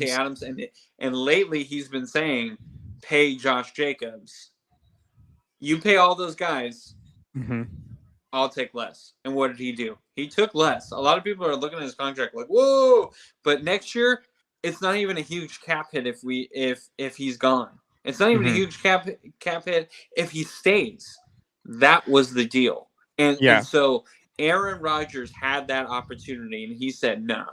Adams, and lately he's been saying, pay Josh Jacobs. You pay all those guys, I'll take less. And what did he do? He took less. A lot of people are looking at his contract like, whoa! But next year, it's not even a huge cap hit if he's gone. It's not even a huge cap hit if he stays. That was the deal. And so Aaron Rodgers had that opportunity, and he said, no.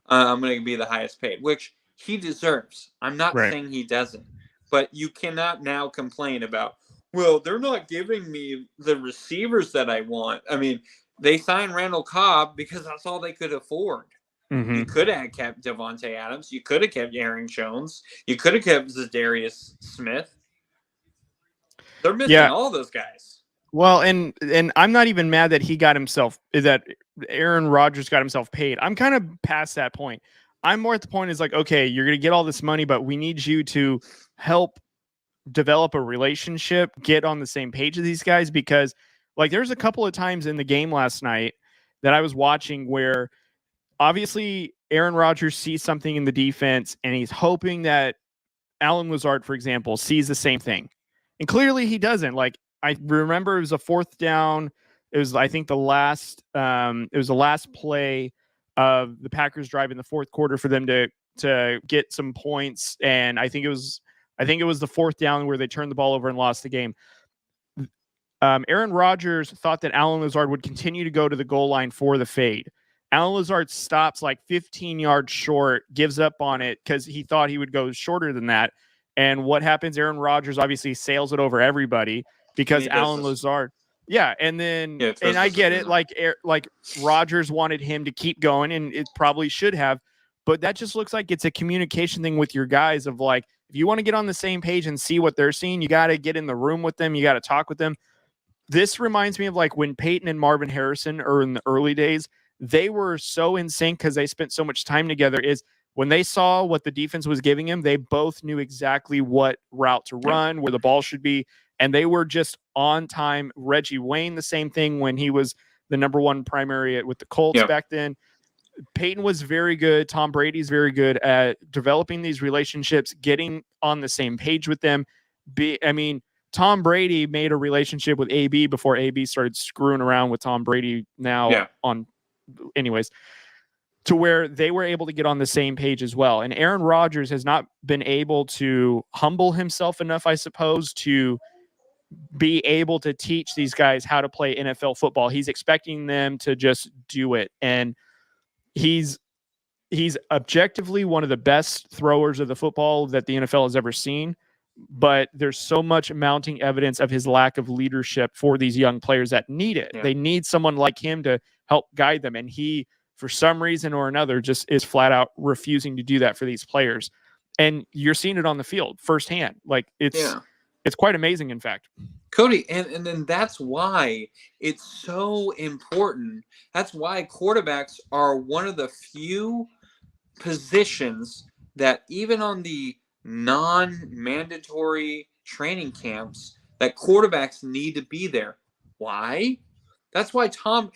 I'm going to be the highest paid, which he deserves. I'm not saying he doesn't. But you cannot now complain about, well, they're not giving me the receivers that I want. I mean, they signed Randall Cobb because that's all they could afford. You could have kept Devontae Adams. You could have kept Aaron Jones. You could have kept Zadarius Smith. They're missing all those guys. Well, and I'm not even mad that Aaron Rodgers got himself paid. I'm kind of past that point. I'm more at the point is like, okay, you're going to get all this money, but we need you to help develop a relationship, get on the same page with these guys, because like there's a couple of times in the game last night that I was watching where obviously Aaron Rodgers sees something in the defense and he's hoping that Allen Lazard, for example, sees the same thing. And clearly he doesn't. Like I remember it was a fourth down. It was, I think, the last play of the Packers drive in the fourth quarter for them to get some points. And I think it was the fourth down where they turned the ball over and lost the game. Aaron Rodgers thought that Allen Lazard would continue to go to the goal line for the fade. Allen Lazard stops like 15 yards short, gives up on it because he thought he would go shorter than that. And what happens? Aaron Rodgers obviously sails it over everybody because Allen Lazard. Yeah, and then and I get it. Like Rodgers wanted him to keep going, and it probably should have. But that just looks like it's a communication thing with your guys of like, if you want to get on the same page and see what they're seeing, you got to get in the room with them. You got to talk with them. This reminds me of like when Peyton and Marvin Harrison are in the early days. They were so in sync because they spent so much time together. Is when they saw what the defense was giving him, they both knew exactly what route to run, where the ball should be, and they were just on time. Reggie Wayne, the same thing when he was the number one primary with the Colts back then. Peyton was very good. Tom Brady's very good at developing these relationships, getting on the same page with them. Tom Brady made a relationship with AB before AB started screwing around with Tom Brady anyways, to where they were able to get on the same page as well. And Aaron Rodgers has not been able to humble himself enough, I suppose, to be able to teach these guys how to play NFL football. He's expecting them to just do it. And he's objectively one of the best throwers of the football that the NFL has ever seen. But there's so much mounting evidence of his lack of leadership for these young players that need it. Yeah. They need someone like him to help guide them. And he, for some reason or another, just is flat out refusing to do that for these players. And you're seeing it on the field firsthand. Like it's quite amazing, in fact. Cody, and then that's why it's so important. That's why quarterbacks are one of the few positions that even on the non-mandatory training camps that quarterbacks need to be there. Why? That's why Tom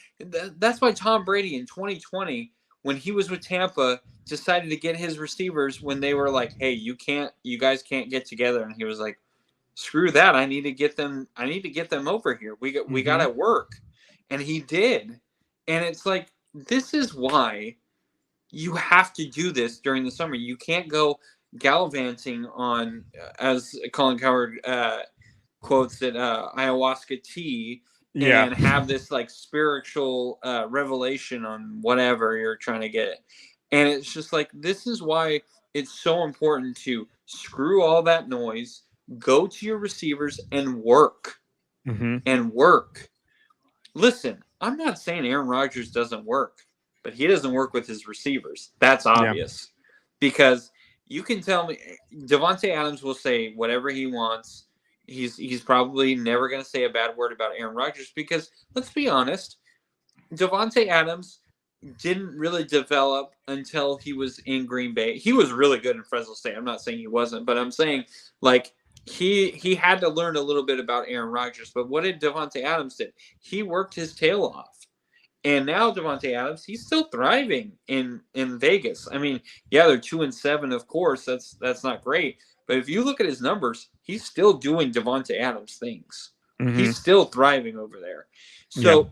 Brady in 2020, when he was with Tampa, decided to get his receivers when they were like, "Hey, you guys can't get together," and he was like, "Screw that! I need to get them over here. We got to work," and he did. And it's like, this is why you have to do this during the summer. You can't go gallivanting on, as Colin Cowherd quotes it, ayahuasca tea, and have this like spiritual revelation on whatever you're trying to get. And it's just like, this is why it's so important to screw all that noise, go to your receivers and work. And work. Listen, I'm not saying Aaron Rodgers doesn't work, but he doesn't work with his receivers. That's obvious. Because you can tell me Devontae Adams will say whatever he wants. He's probably never going to say a bad word about Aaron Rodgers because, let's be honest, Devontae Adams didn't really develop until he was in Green Bay. He was really good in Fresno State. I'm not saying he wasn't, but I'm saying like he had to learn a little bit about Aaron Rodgers. But what did Devontae Adams did? He worked his tail off. And now Devontae Adams, he's still thriving in Vegas. I mean, yeah, they're 2-7, of course. That's not great. But if you look at his numbers, he's still doing Devontae Adams things. Mm-hmm. He's still thriving over there. So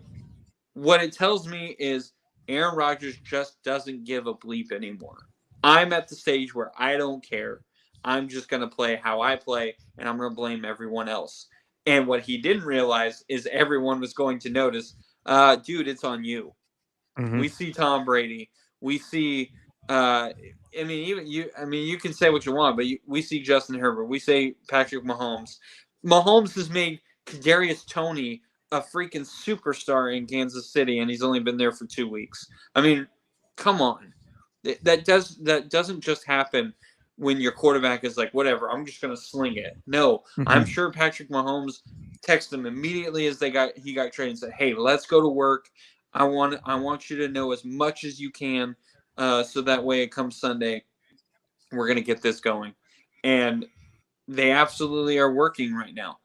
what it tells me is Aaron Rodgers just doesn't give a bleep anymore. I'm at the stage where I don't care. I'm just going to play how I play, and I'm going to blame everyone else. And what he didn't realize is everyone was going to notice, dude, it's on you. Mm-hmm. We see Tom Brady. We see, you can say what you want, but we see Justin Herbert. We say Patrick Mahomes. Mahomes has made Kadarius Toney a freaking superstar in Kansas City, and he's only been there for 2 weeks. I mean, come on. That doesn't just happen when your quarterback is like, whatever, I'm just gonna sling it. No, I'm sure Patrick Mahomes texted him immediately as he got traded and said, hey, let's go to work. I want you to know as much as you can, so that way it comes Sunday, we're gonna get this going. And they absolutely are working right now.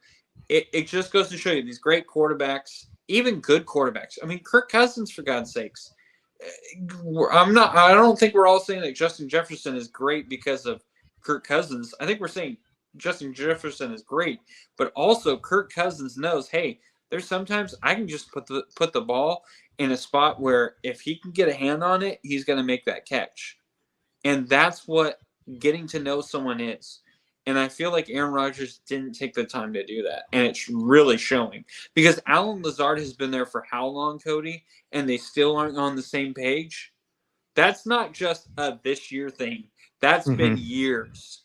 It just goes to show you these great quarterbacks, even good quarterbacks. I mean, Kirk Cousins, for God's sakes. I don't think we're all saying that Justin Jefferson is great because of Kirk Cousins. I think we're saying Justin Jefferson is great, but also Kirk Cousins knows, hey, there's sometimes I can just put the ball in a spot where if he can get a hand on it, he's going to make that catch. And that's what getting to know someone is. And I feel like Aaron Rodgers didn't take the time to do that. And it's really showing. Because Allen Lazard has been there for how long, Cody? And they still aren't on the same page? That's not just a this year thing. That's been years.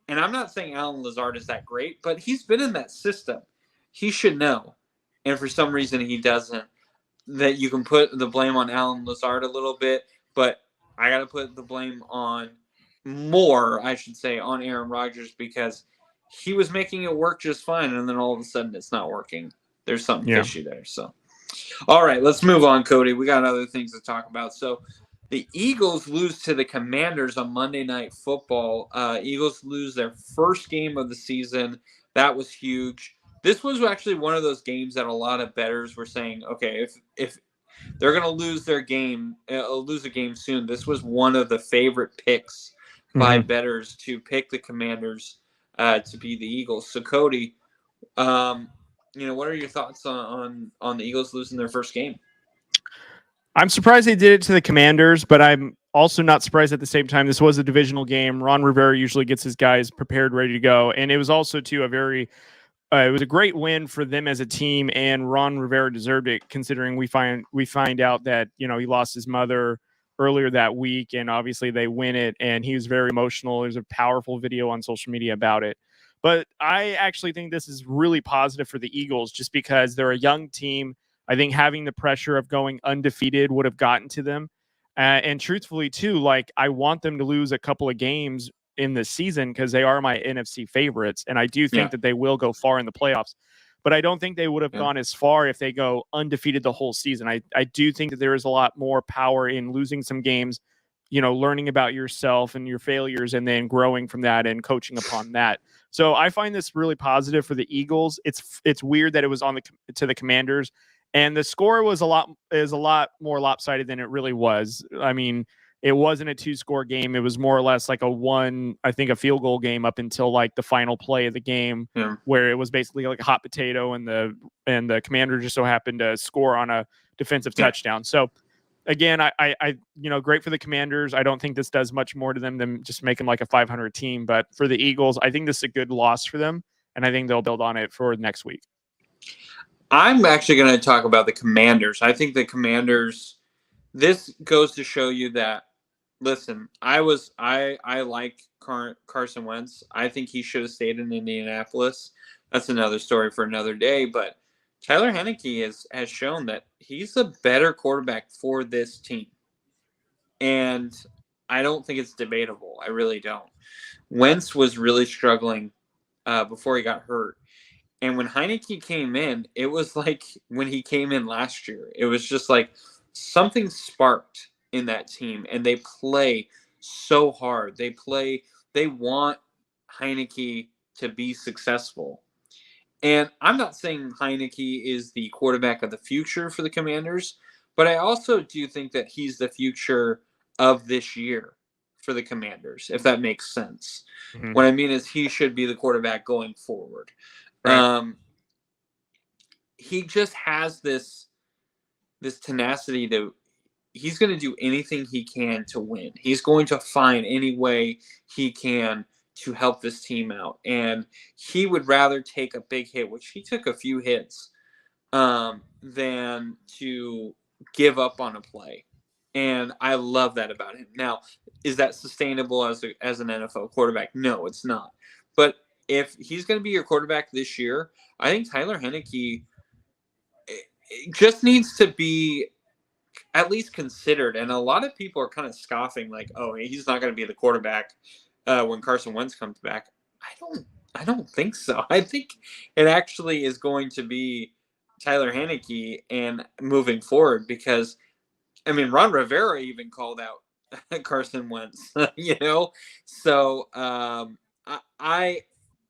And I'm not saying Allen Lazard is that great, but he's been in that system. He should know. And for some reason he doesn't. That you can put the blame on Allen Lazard a little bit, but I got to put the blame on on Aaron Rodgers, because he was making it work just fine, and then all of a sudden it's not working. There's something fishy there. So, all right, let's move on, Cody. We got other things to talk about. So, the Eagles lose to the Commanders on Monday Night Football. Eagles lose their first game of the season. That was huge. This was actually one of those games that a lot of bettors were saying, okay, if they're going to lose a game soon, this was one of the favorite picks by bettors to pick the Commanders to be the Eagles. So, Cody, what are your thoughts on the Eagles losing their first game? I'm surprised they did it to the Commanders, but I'm also not surprised at the same time. This was a divisional game. Ron Rivera usually gets his guys prepared, ready to go. And it was also, too, it was a great win for them as a team, and Ron Rivera deserved it, considering we find out that, he lost his mother earlier that week, and obviously they win it, and he was very emotional. There's a powerful video on social media about it. But I actually think this is really positive for the Eagles, just because they're a young team. I think having the pressure of going undefeated would have gotten to them. And truthfully, too, I want them to lose a couple of games in this season because they are my NFC favorites. And I do think that they will go far in the playoffs. But I don't think they would have gone as far if they go undefeated the whole season. I do think that there is a lot more power in losing some games, learning about yourself and your failures, and then growing from that and coaching upon that. So I find this really positive for the Eagles. It's weird that it was to the Commanders, and the score was a lot more lopsided than it really was. I mean, it wasn't a 2-score game. It was more or less like a field goal game up until the final play of the game, where it was basically like a hot potato, and the Commander just so happened to score on a defensive touchdown. So again, I great for the Commanders. I don't think this does much more to them than just making a 500 team. But for the Eagles, I think this is a good loss for them, and I think they'll build on it for next week. I'm actually going to talk about the Commanders. I think the Commanders, this goes to show you that, listen, I like Carson Wentz. I think he should have stayed in Indianapolis. That's another story for another day. But Tyler Heineke has shown that he's a better quarterback for this team. And I don't think it's debatable. I really don't. Wentz was really struggling before he got hurt. And when Heineke came in, it was like when he came in last year. It was just like something sparked in that team, and they play so hard. They want Heineke to be successful. And I'm not saying Heineke is the quarterback of the future for the Commanders, but I also do think that he's the future of this year for the Commanders, if that makes sense. Mm-hmm. What I mean is he should be the quarterback going forward. Right. He just has this tenacity that he's going to do anything he can to win. He's going to find any way he can to help this team out. And he would rather take a big hit, which he took a few hits, than to give up on a play. And I love that about him. Now, is that sustainable as an NFL quarterback? No, it's not. But if he's going to be your quarterback this year, I think Tyler Heineke just needs to be at least considered. And a lot of people are kind of scoffing, like, "Oh, he's not going to be the quarterback when Carson Wentz comes back." I don't think so. I think it actually is going to be Tyler Heineke and moving forward, because I mean, Ron Rivera even called out Carson Wentz, So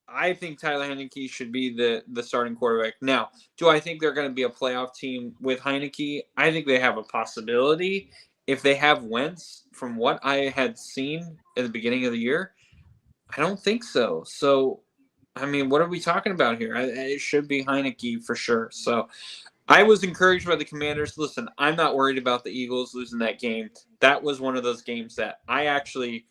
I think Tyler Heineke should be the starting quarterback. Now, do I think they're going to be a playoff team with Heineke? I think they have a possibility. If they have Wentz, from what I had seen at the beginning of the year, I don't think so. So, I mean, what are we talking about here? It should be Heineke for sure. So, I was encouraged by the Commanders. Listen, I'm not worried about the Eagles losing that game. That was one of those games that I actually,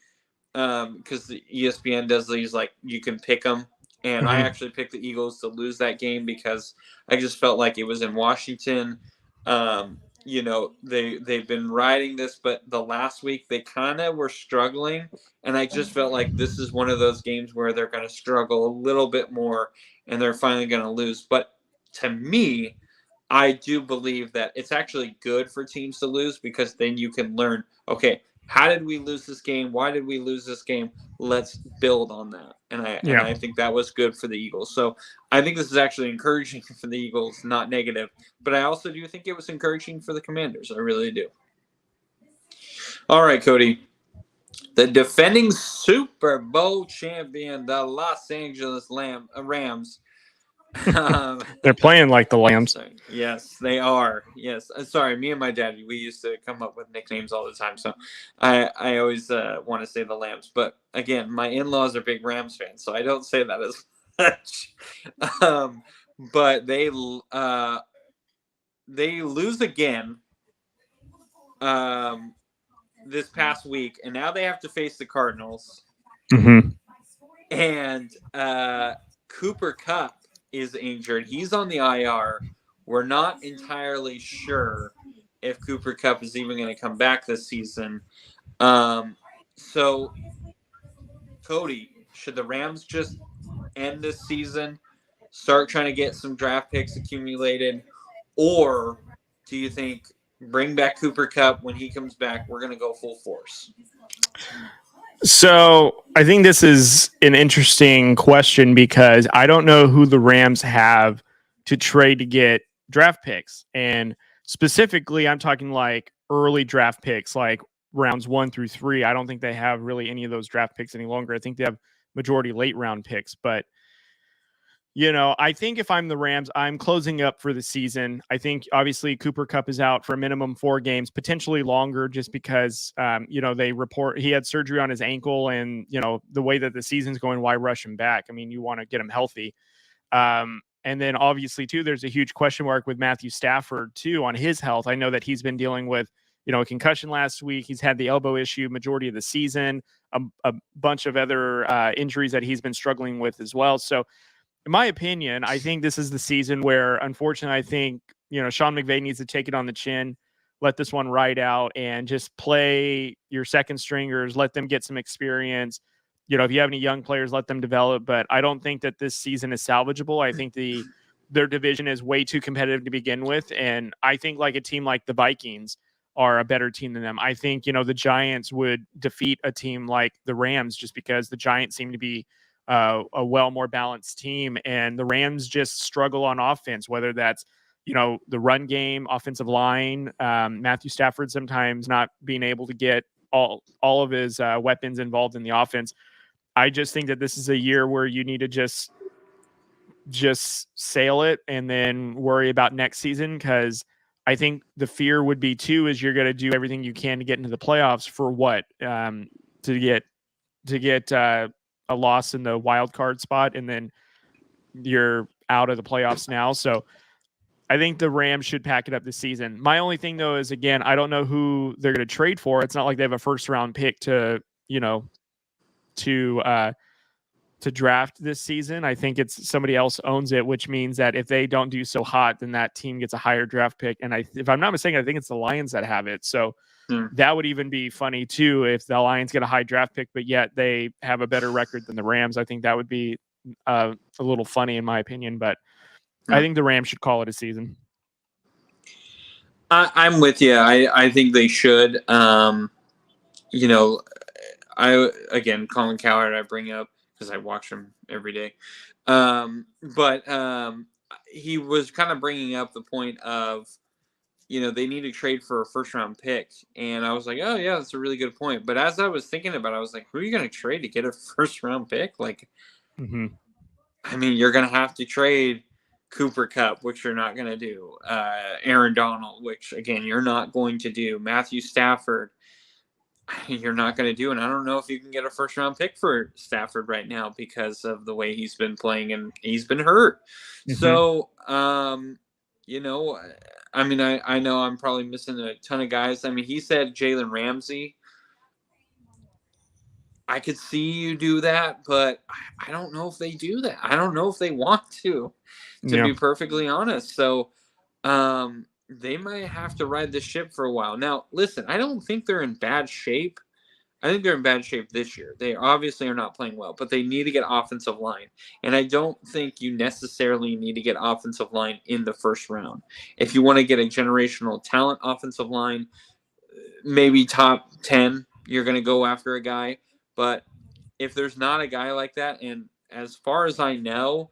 because the ESPN does these, like, you can pick them. And I actually picked the Eagles to lose that game because I just felt like it was in Washington. They've been riding this, but the last week they kind of were struggling. And I just felt like this is one of those games where they're going to struggle a little bit more and they're finally going to lose. But to me, I do believe that it's actually good for teams to lose, because then you can learn, okay, how did we lose this game? Why did we lose this game? Let's build on that. And I think that was good for the Eagles. So I think this is actually encouraging for the Eagles, not negative. But I also do think it was encouraging for the Commanders. I really do. All right, Cody. The defending Super Bowl champion, the Los Angeles Rams. They're playing like the Lambs. Sorry. Yes, they are. Yes. Sorry, me and my dad, we used to come up with nicknames all the time. So I always want to say the Lambs. But again, my in-laws are big Rams fans, so I don't say that as much. But they lose again this past week, and now they have to face the Cardinals. Mm-hmm. And Cooper Kupp is injured. He's on the IR. We're not entirely sure if Cooper Kupp is even going to come back this season. So, Cody, should the Rams just end this season, start trying to get some draft picks accumulated, or do you think bring back Cooper Kupp when he comes back, we're going to go full force? So I think this is an interesting question, because I don't know who the Rams have to trade to get draft picks. And specifically, I'm talking like early draft picks, like rounds 1 through 3. I don't think they have really any of those draft picks any longer. I think they have majority late round picks. But, I think if I'm the Rams, I'm closing up for the season. I think obviously Cooper Kupp is out for a minimum 4 games, potentially longer, just because, they report he had surgery on his ankle, and, the way that the season's going, why rush him back? I mean, you want to get him healthy. And then obviously too, there's a huge question mark with Matthew Stafford too on his health. I know that he's been dealing with, a concussion last week. He's had the elbow issue majority of the season, a bunch of other injuries that he's been struggling with as well. So, in my opinion, I think this is the season where, unfortunately, I think, Sean McVay needs to take it on the chin, let this one ride out, and just play your second stringers, let them get some experience. If you have any young players, let them develop. But I don't think that this season is salvageable. I think their division is way too competitive to begin with. And I think like a team like the Vikings are a better team than them. I think, the Giants would defeat a team like the Rams, just because the Giants seem to be a more balanced team, and the Rams just struggle on offense, whether that's the run game, offensive line, Matthew Stafford sometimes not being able to get all of his weapons involved in the offense. I just think that this is a year where you need to just sail it and then worry about next season, because I think the fear would be too is you're going to do everything you can to get into the playoffs for what to get a loss in the wild card spot, and then you're out of the playoffs now. So I think the Rams should pack it up this season. My only thing though is, again, I don't know who they're going to trade for. It's not like they have a first round pick to draft this season. I think it's somebody else owns it, which means that if they don't do so hot, then that team gets a higher draft pick. And if I'm not mistaken, I think it's the Lions that have it. So that would even be funny too, if the Lions get a high draft pick, but yet they have a better record than the Rams. I think that would be a little funny in my opinion, but I think the Rams should call it a season. I'm with you. I think they should. Colin Cowherd I bring up because I watch him every day. But he was kind of bringing up the point of, they need to trade for a first-round pick. And I was like, oh, yeah, that's a really good point. But as I was thinking about it, I was like, who are you going to trade to get a first-round pick? Like, I mean, you're going to have to trade Cooper Kupp, which you're not going to do. Aaron Donald, which, again, you're not going to do. Matthew Stafford, you're not going to do. And I don't know if you can get a first-round pick for Stafford right now because of the way he's been playing and he's been hurt. So, I know I'm probably missing a ton of guys. I mean, he said Jalen Ramsey. I could see you do that, but I don't know if they do that. I don't know if they want to be perfectly honest. So they might have to ride the ship for a while. Now, listen, I don't think they're in bad shape. I think they're in bad shape this year. They obviously are not playing well, but they need to get offensive line. And I don't think you necessarily need to get offensive line in the first round. If you want to get a generational talent offensive line, maybe top 10, you're going to go after a guy. But if there's not a guy like that, and as far as I know,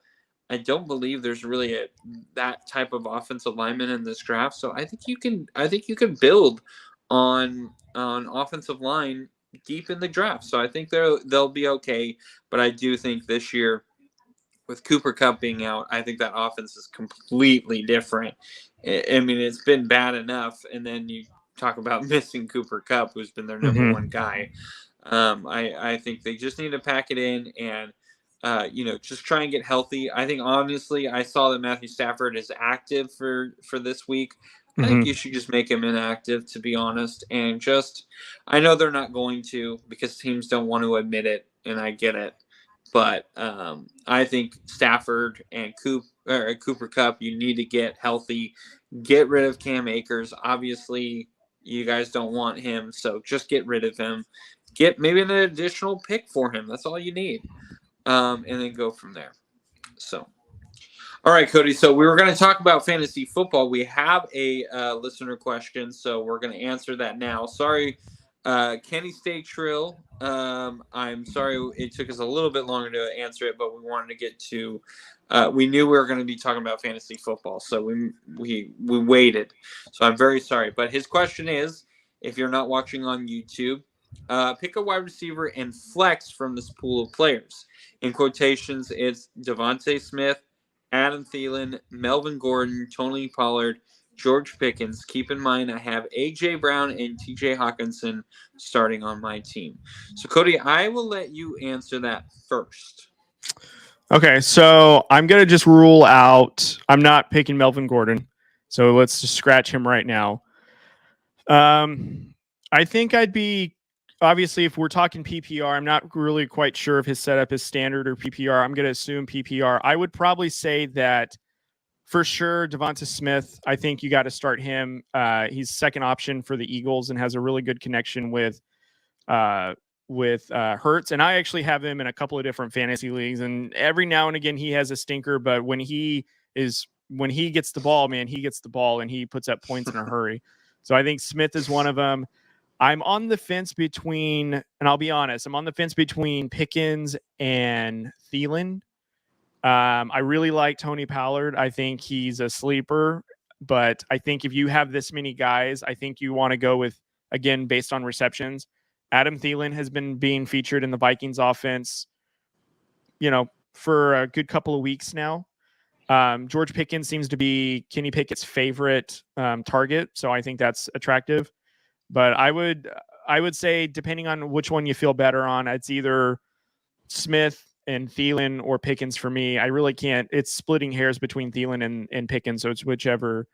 I don't believe there's really that type of offensive lineman in this draft. So I think you can build on offensive line deep in the draft. So I think they'll be okay. But I do think this year, with Cooper Kupp being out, I think that offense is completely different. I mean, it's been bad enough, and then you talk about missing Cooper Kupp, who's been their number one guy. I think they just need to pack it in and, just try and get healthy. I think, honestly, I saw that Matthew Stafford is active for this week. I think you should just make him inactive, to be honest. And I know they're not going to because teams don't want to admit it, and I get it. But I think Stafford and Cooper Kupp, you need to get healthy. Get rid of Cam Akers. Obviously, you guys don't want him, so just get rid of him. Get maybe an additional pick for him. That's all you need. And then go from there. So, all right, Cody. So we were going to talk about fantasy football. We have a listener question, so we're going to answer that now. Sorry, Kenny Stay Trill. I'm sorry it took us a little bit longer to answer it, but we wanted to get to we knew we were going to be talking about fantasy football, so we waited. So I'm very sorry. But his question is, if you're not watching on YouTube, pick a wide receiver and flex from this pool of players. In quotations, it's Devontae Smith, Adam Thielen, Melvin Gordon, Tony Pollard, George Pickens. Keep in mind, I have A.J. Brown and T.J. Hawkinson starting on my team. So, Cody, I will let you answer that first. Okay, so I'm going to just rule out – I'm not picking Melvin Gordon, so let's just scratch him right now. I think I'd be – obviously, if we're talking PPR, I'm not really quite sure if his setup is standard or PPR. I'm going to assume PPR. I would probably say that for sure, Devonta Smith, I think you got to start him. He's second option for the Eagles and has a really good connection with Hurts. And I actually have him in a couple of different fantasy leagues. And every now and again, he has a stinker. But when he gets the ball, man, he gets the ball and he puts up points in a hurry. So I think Smith is one of them. I'm on the fence between, and I'll be honest, I'm on the fence between Pickens and Thielen. I really like Tony Pollard. I think he's a sleeper. But I think if you have this many guys, I think you want to go with, again, based on receptions. Adam Thielen has been being featured in the Vikings offense, for a good couple of weeks now. George Pickens seems to be Kenny Pickett's favorite target, so I think that's attractive. But I would say, depending on which one you feel better on, it's either Smith and Thielen or Pickens for me. I really can't. It's splitting hairs between Thielen and Pickens, so it's whichever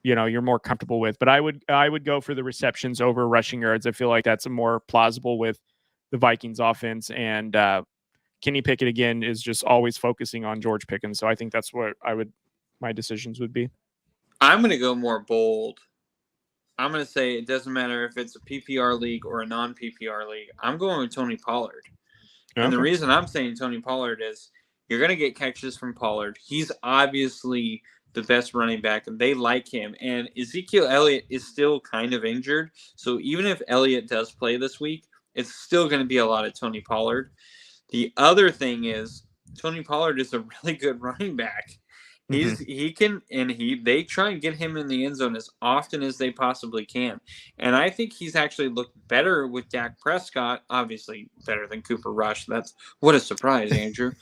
you're more comfortable with. But I would go for the receptions over rushing yards. I feel like that's a more plausible with the Vikings offense, and Kenny Pickett again is just always focusing on George Pickens. So I think that's what my decisions would be. I'm going to go more bold. I'm going to say it doesn't matter if it's a PPR league or a non-PPR league. I'm going with Tony Pollard. And the reason I'm saying Tony Pollard is you're going to get catches from Pollard. He's obviously the best running back, and they like him. And Ezekiel Elliott is still kind of injured. So even if Elliott does play this week, it's still going to be a lot of Tony Pollard. The other thing is Tony Pollard is a really good running back. They try and get him in the end zone as often as they possibly can. And I think he's actually looked better with Dak Prescott, obviously better than Cooper Rush. What a surprise, Andrew.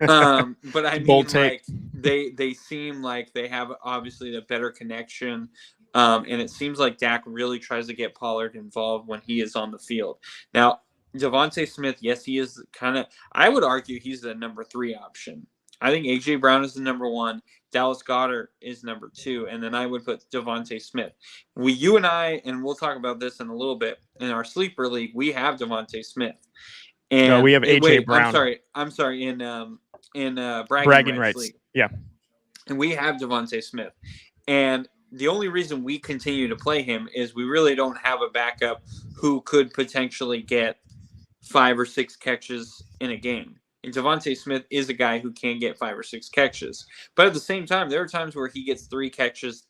But I mean, like they seem like they have obviously a better connection. And it seems like Dak really tries to get Pollard involved when he is on the field. Now, Devontae Smith, yes, he is I would argue he's the number 3 option. I think A.J. Brown is the number 1. Dallas Goedert is number 2. And then I would put Devontae Smith. You and I, and we'll talk about this in a little bit, in our sleeper league, we have Devontae Smith. And no, we have A.J. Brown. I'm sorry. In bragging rights league. Yeah. And we have Devontae Smith. And the only reason we continue to play him is we really don't have a backup who could potentially get 5 or 6 catches in a game. And Devontae Smith is a guy who can get 5 or 6 catches. But at the same time, there are times where he gets 3 catches,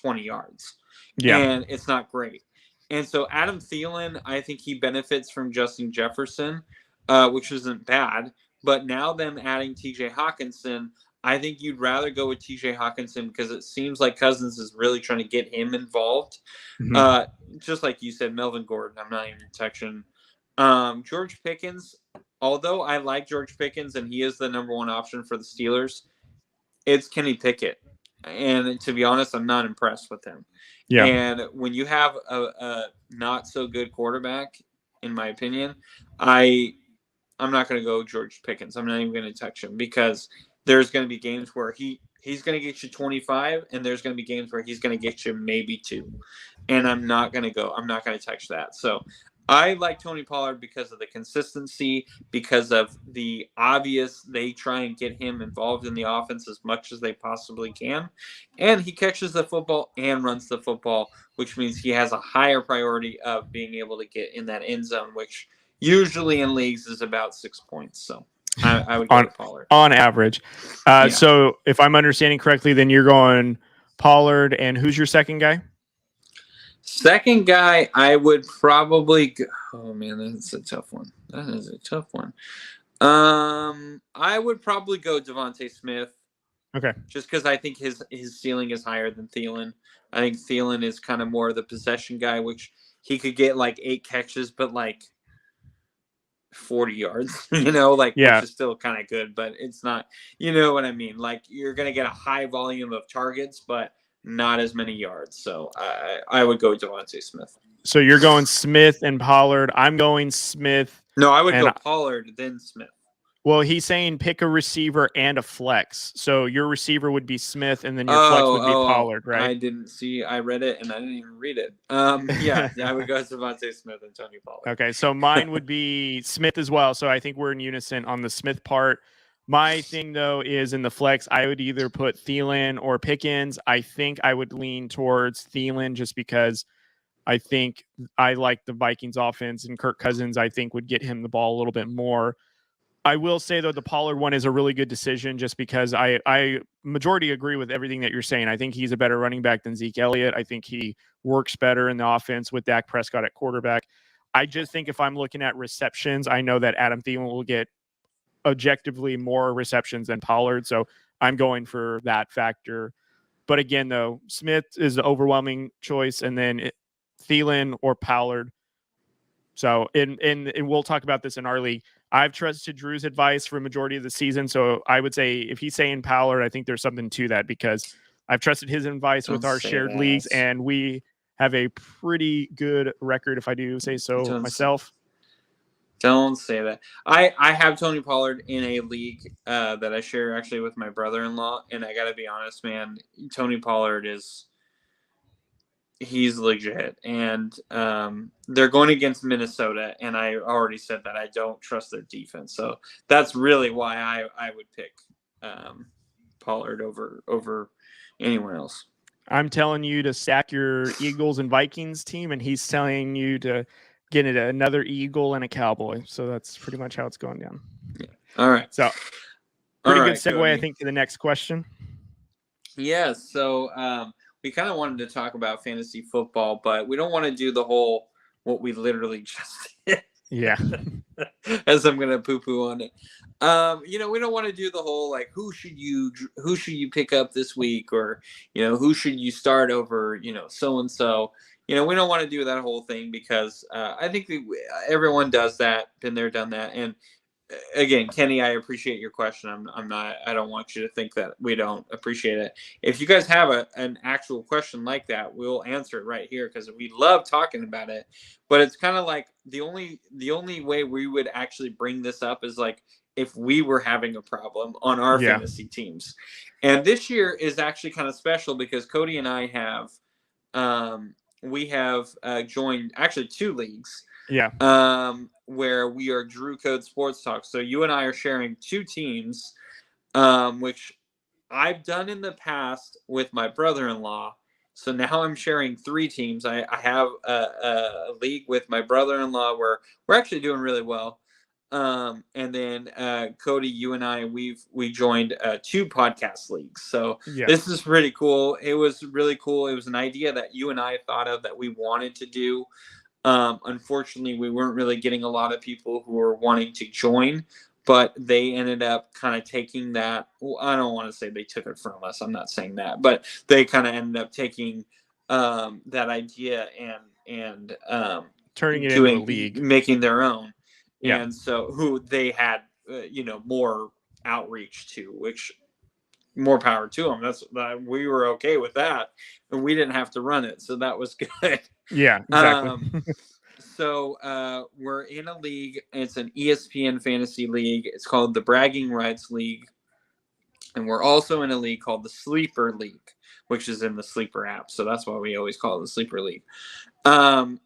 20 yards. Yeah. And it's not great. And so Adam Thielen, I think he benefits from Justin Jefferson, which isn't bad. But now them adding T.J. Hawkinson, I think you'd rather go with T.J. Hawkinson because it seems like Cousins is really trying to get him involved. Just like you said, Melvin Gordon, I'm not even touching. George Pickens, although I like George Pickens and he is the number 1 option for the Steelers, it's Kenny Pickett. And to be honest, I'm not impressed with him. Yeah. And when you have a not so good quarterback, in my opinion, I'm not going to go George Pickens. I'm not even going to touch him because there's going to be games where he's going to get you 25 and there's going to be games where he's going to get you maybe 2. And I'm not going to touch that. So I like Tony Pollard because of the consistency, because of the obvious they try and get him involved in the offense as much as they possibly can. And he catches the football and runs the football, which means he has a higher priority of being able to get in that end zone, which usually in leagues is about 6 points. So I would go to Pollard. On average. So if I'm understanding correctly, then you're going Pollard, and who's your second guy? Second guy, I would probably go. Oh man, that's a tough one. That is a tough one. I would probably go Devontae Smith. Okay. Just because I think his ceiling is higher than Thielen. I think Thielen is kind of more of the possession guy, which he could get like 8 catches, but like 40 yards, which is still kind of good, but it's not, you know what I mean? Like you're going to get a high volume of targets, but not as many yards. So I would go Devontae Smith. So you're going Smith and Pollard. I'm going Smith. No, I would go Pollard, then Smith. Well, he's saying pick a receiver and a flex. So your receiver would be Smith, and then your flex would be Pollard, right? I didn't see. I read it, and I didn't even read it. Yeah, I would go Devontae Smith and Tony Pollard. Okay, so mine would be Smith as well. So I think we're in unison on the Smith part. My thing, though, is in the flex, I would either put Thielen or Pickens. I think I would lean towards Thielen just because I think I like the Vikings offense, and Kirk Cousins, I think, would get him the ball a little bit more. I will say, though, the Pollard one is a really good decision just because I majority agree with everything that you're saying. I think he's a better running back than Zeke Elliott. I think he works better in the offense with Dak Prescott at quarterback. I just think if I'm looking at receptions, I know that Adam Thielen will get objectively more receptions than Pollard. So I'm going for that factor. But again, though, Smith is the overwhelming choice, and then Thielen or Pollard. So, and we'll talk about this in our league. I've trusted Drew's advice for a majority of the season. So I would say if he's saying Pollard, I think there's something to that because I've trusted his advice with our shared leagues, and we have a pretty good record, if I do say so myself. Don't say that. I have Tony Pollard in a league that I share actually with my brother-in-law, and I got to be honest, man, Tony Pollard he's legit, and they're going against Minnesota, and I already said that I don't trust their defense, so that's really why I would pick Pollard over anyone else. I'm telling you to sack your Eagles and Vikings team, and he's telling you to get it another Eagle and a Cowboy. So that's pretty much how it's going down. Yeah. All right. So pretty good segue, Cody. I think, to the next question. Yeah. So we kind of wanted to talk about fantasy football, but we don't want to do the whole what we literally just did. Yeah. As I'm gonna poo-poo on it. We don't want to do the whole like who should you pick up this week, or who should you start over so and so. We don't want to do that whole thing because I think everyone does that, been there, done that. And again, Kenny, I appreciate your question. I don't want you to think that we don't appreciate it. If you guys have an actual question like that, we'll answer it right here because we love talking about it. But it's kind of like the only way we would actually bring this up is like if we were having a problem on our fantasy teams. And this year is actually kind of special because Cody and I have joined actually 2 leagues. Yeah. Where we are Drew Code Sports Talk. So you and I are sharing 2 teams, which I've done in the past with my brother-in-law. So now I'm sharing 3 teams. I have a league with my brother-in-law where we're actually doing really well. And then Cody, you and I, we joined 2 podcast leagues. So This is pretty cool. It was really cool. It was an idea that you and I thought of that we wanted to do. Unfortunately, we weren't really getting a lot of people who were wanting to join, but they ended up kind of taking that. Well, I don't want to say they took it from us. I'm not saying that, but they kind of ended up taking that idea and turning it into a league, making their own. Yeah. And so who they had, more outreach to, which more power to them. We were okay with that, and we didn't have to run it, so that was good. Yeah, exactly. So we're in a league. It's an ESPN fantasy league. It's called the Bragging Rights League, and we're also in a league called the Sleeper League, which is in the Sleeper app. So that's why we always call it the Sleeper League.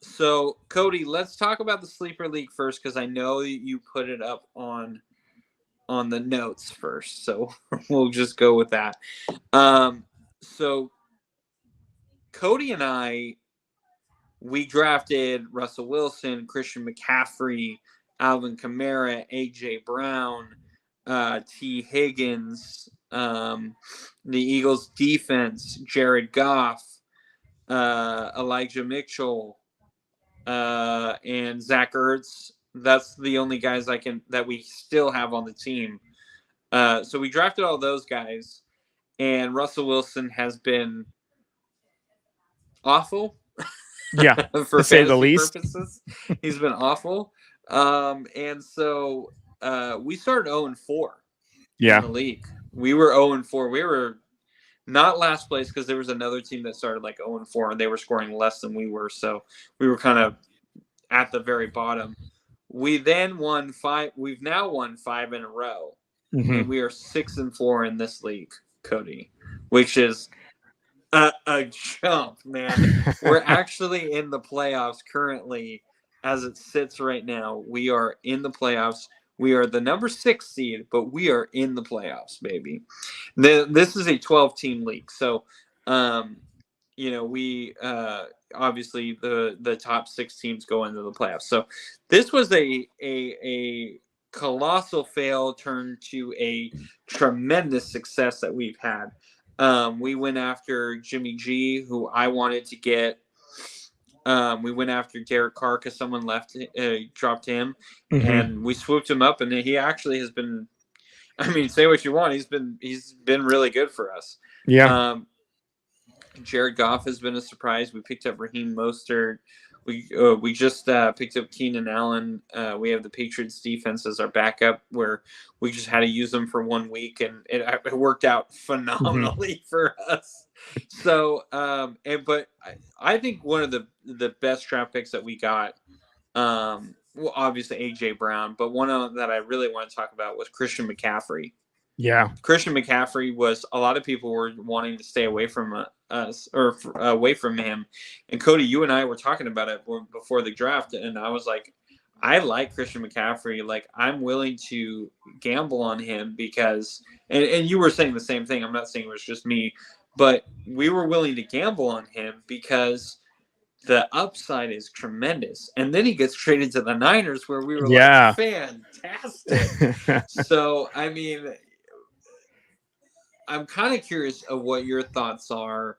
So Cody, let's talk about the Sleeper League first, because I know you put it up on the notes first, so we'll just go with that. So Cody and I, we drafted Russell Wilson, Christian McCaffrey, Alvin Kamara, AJ Brown, T. Higgins, the Eagles defense, Jared Goff, Elijah Mitchell, and Zach Ertz. That's the only guys that we still have on the team. So we drafted all those guys, and Russell Wilson has been awful. Yeah, for to say the least. Purposes. He's been awful. And so we started 0-4 in the league. We were 0-4. We were not last place because there was another team that started like 0-4, and they were scoring less than we were. So we were kind of at the very bottom. We then won 5. We've now won 5 in a row. Mm-hmm. And we are 6-4 in this league, Cody, which is a jump, man. We're actually in the playoffs currently as it sits right now. We are in the playoffs. We are the number 6 seed, but we are in the playoffs, baby. This is a 12-team league. So, we obviously the top 6 teams go into the playoffs. So this was a colossal fail turned to a tremendous success that we've had. We went after Jimmy G, who I wanted to get. We went after Derek Carr because someone dropped him, mm-hmm. and we swooped him up, and he actually has been. I mean, say what you want, he's been really good for us. Yeah. Jared Goff has been a surprise. We picked up Raheem Mostert. We just picked up Keenan Allen. We have the Patriots defense as our backup, where we just had to use them for 1 week, and it worked out phenomenally for us. So, but I think one of the best draft picks that we got, well, obviously AJ Brown, but one of that I really want to talk about was Christian McCaffrey. Yeah. Christian McCaffrey was, a lot of people were wanting to stay away from us, or away from him. And Cody, you and I were talking about it before the draft, and I was like, I like Christian McCaffrey. Like, I'm willing to gamble on him because, and you were saying the same thing. I'm not saying it was just me, but we were willing to gamble on him because the upside is tremendous. And then he gets traded to the Niners, where we were like, fantastic. So, I mean, I'm kind of curious of what your thoughts are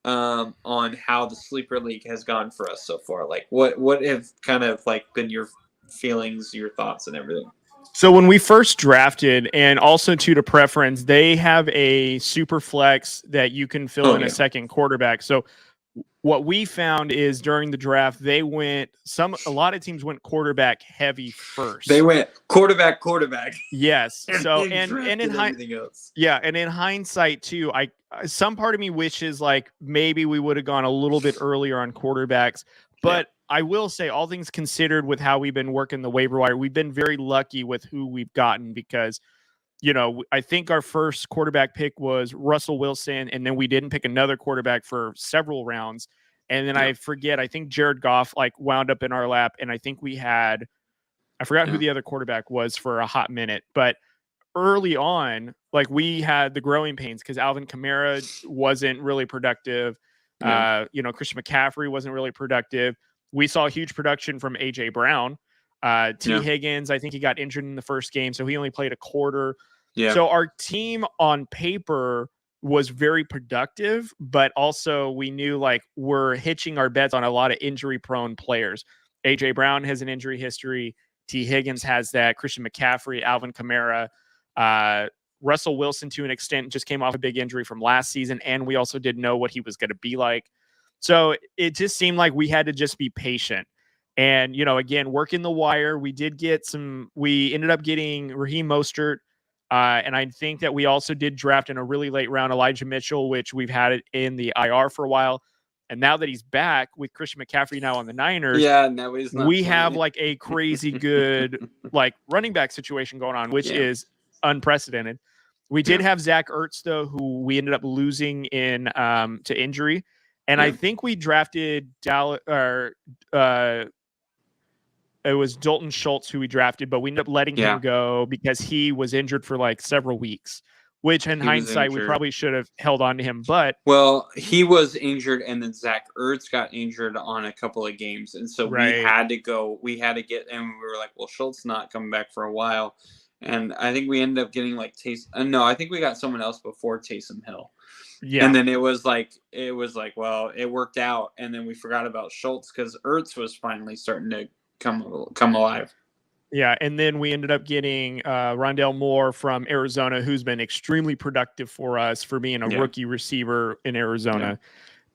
on how the sleeper league has gone for us so far. Like, what have kind of like been your feelings, your thoughts, and everything? So when we first drafted, and also to preference, they have a super flex that you can fill in a second quarterback. So what we found is during the draft, they went a lot of teams went quarterback heavy first. They went quarterback. Yes. And in hindsight too, some part of me wishes like maybe we would have gone a little bit earlier on quarterbacks, but I will say, all things considered, with how we've been working the waiver wire, we've been very lucky with who we've gotten, because I think our first quarterback pick was Russell Wilson, and then we didn't pick another quarterback for several rounds. And then I think Jared Goff wound up in our lap, and I think I forgot who the other quarterback was for a hot minute. But early on, we had the growing pains because Alvin Kamara wasn't really productive. Christian McCaffrey wasn't really productive. We saw huge production from AJ Brown. Higgins, I think he got injured in the first game, so he only played a quarter. Yeah. So our team on paper was very productive, but also we knew we're hitching our bets on a lot of injury-prone players. AJ Brown has an injury history. T. Higgins has that. Christian McCaffrey, Alvin Kamara, Russell Wilson to an extent just came off a big injury from last season, and we also didn't know what he was going to be like. So it just seemed like we had to just be patient. And, again, working the wire, we ended up getting Raheem Mostert. And I think that we also did draft in a really late round Elijah Mitchell, which we've had it in the IR for a while. And now that he's back with Christian McCaffrey now on the Niners, now he's not we have a crazy good running back situation going on, which is unprecedented. We did have Zach Ertz, though, who we ended up losing to injury. And I think we drafted it was Dalton Schultz who we drafted, but we ended up letting him go because he was injured for several weeks, which in hindsight, we probably should have held on to him. But he was injured, and then Zach Ertz got injured on a couple of games. And so we had to get, and we were like, well, Schultz not coming back for a while. And I think we ended up getting I think we got someone else before Taysom Hill. Yeah. And then it was well, it worked out. And then we forgot about Schultz because Ertz was finally starting to come alive. Yeah, and then we ended up getting Rondale Moore from Arizona, who's been extremely productive for us for being a rookie receiver in Arizona.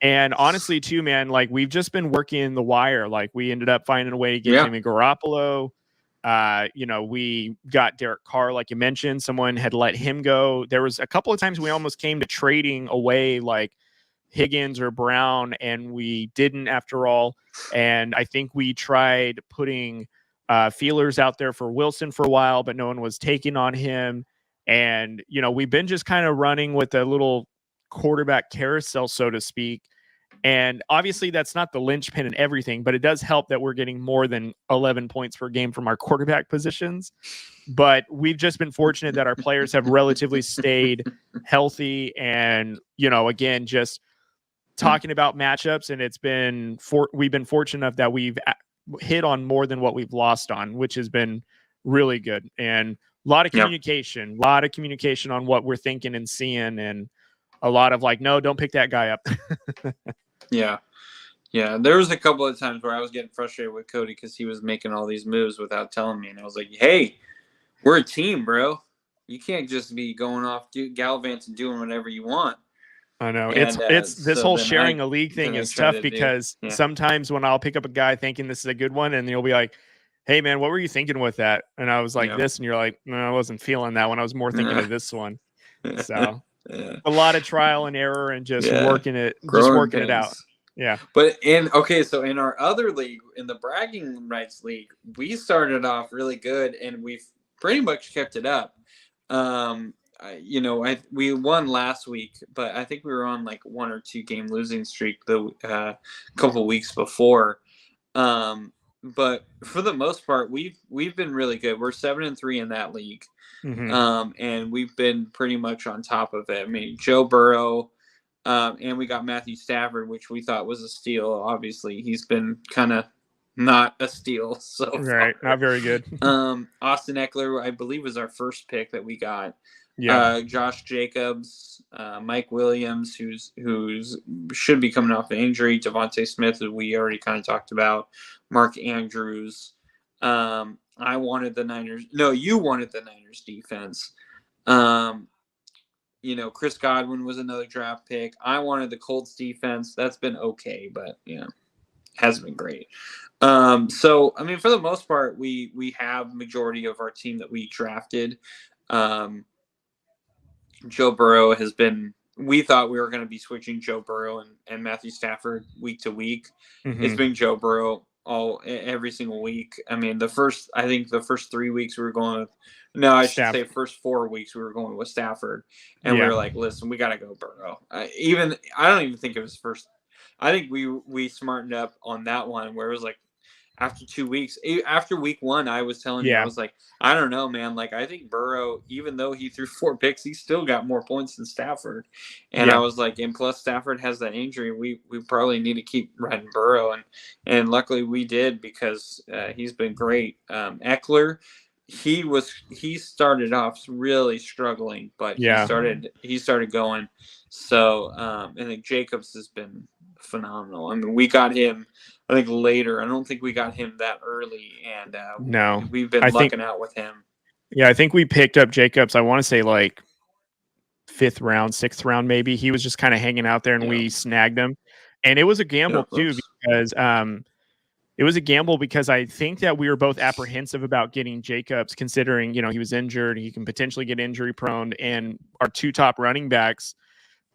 Yeah. And honestly, too, man, we've just been working the wire. We ended up finding a way to get Jimmy Garoppolo. We got Derek Carr, like you mentioned. Someone had let him go. There was a couple of times we almost came to trading away Higgins or Brown, and we didn't after all. And I think we tried putting feelers out there for Wilson for a while, but no one was taking on him. And, we've been just kind of running with a little quarterback carousel, so to speak. And obviously that's not the linchpin in everything, but it does help that we're getting more than 11 points per game from our quarterback positions. But we've just been fortunate that our players have relatively stayed healthy. And, again, just talking about matchups, and we've been fortunate enough that we've hit on more than what we've lost on, which has been really good. And a lot of communication, on what we're thinking and seeing, and a lot of no, don't pick that guy up. Yeah. There was a couple of times where I was getting frustrated with Cody because he was making all these moves without telling me. And I was like, hey, we're a team, bro. You can't just be going off gallivanting and doing whatever you want. I know And, it's this so whole then sharing a league thing is tough because sometimes when I'll pick up a guy thinking this is a good one, and you'll be like, "Hey man, what were you thinking with that?" And I was like this, and you're like, "No, I wasn't feeling that one. I was more thinking of this one." So a lot of trial and error and just working it out. Yeah. But so in our other league, in the bragging rights league, we started off really good and we've pretty much kept it up. We won last week, but I think we were on like 1 or 2 game losing streak the couple weeks before. But for the most part, we've been really good. We're 7-3 in that league. Mm-hmm. And we've been pretty much on top of it. I mean, Joe Burrow, and we got Matthew Stafford, which we thought was a steal. Obviously, he's been kind of not a steal so right, far. Not very good. Austin Eckler, I believe, was our first pick that we got. Yeah. Josh Jacobs, Mike Williams, who's should be coming off an injury. Devontae Smith, who we already kind of talked about. Mark Andrews. I wanted the Niners. No, you wanted the Niners defense. Chris Godwin was another draft pick. I wanted the Colts defense. That's been okay, but hasn't been great. So I mean, for the most part, we have majority of our team that we drafted. Joe Burrow has been. We thought we were going to be switching Joe Burrow and Matthew Stafford week to week. Mm-hmm. It's been Joe Burrow every single week. I mean, the first 3 weeks we were going with. No, I should say first 4 weeks we were going with Stafford, and we were like, "Listen, we got to go Burrow." I don't even think it was first. I think we smartened up on that one where it was like after 2 weeks, after week 1, I was telling you, I was like, I don't know, man. Like, I think Burrow, even though he threw 4 picks, he still got more points than Stafford. And I was like, and plus Stafford has that injury. We probably need to keep riding Burrow. And luckily we did because he's been great. Eckler, he started off really struggling, but he started going. So I think Jacobs has been phenomenal. I mean, we got him, I think, later. I don't think we got him that early, and no, we've been lucking out with him. Yeah, I think we picked up Jacobs. I want to say like 5th round, 6th round, maybe. He was just kind of hanging out there, and we snagged him. And it was a gamble too, because I think that we were both apprehensive about getting Jacobs, considering he was injured, he can potentially get injury prone, and our 2 top running backs,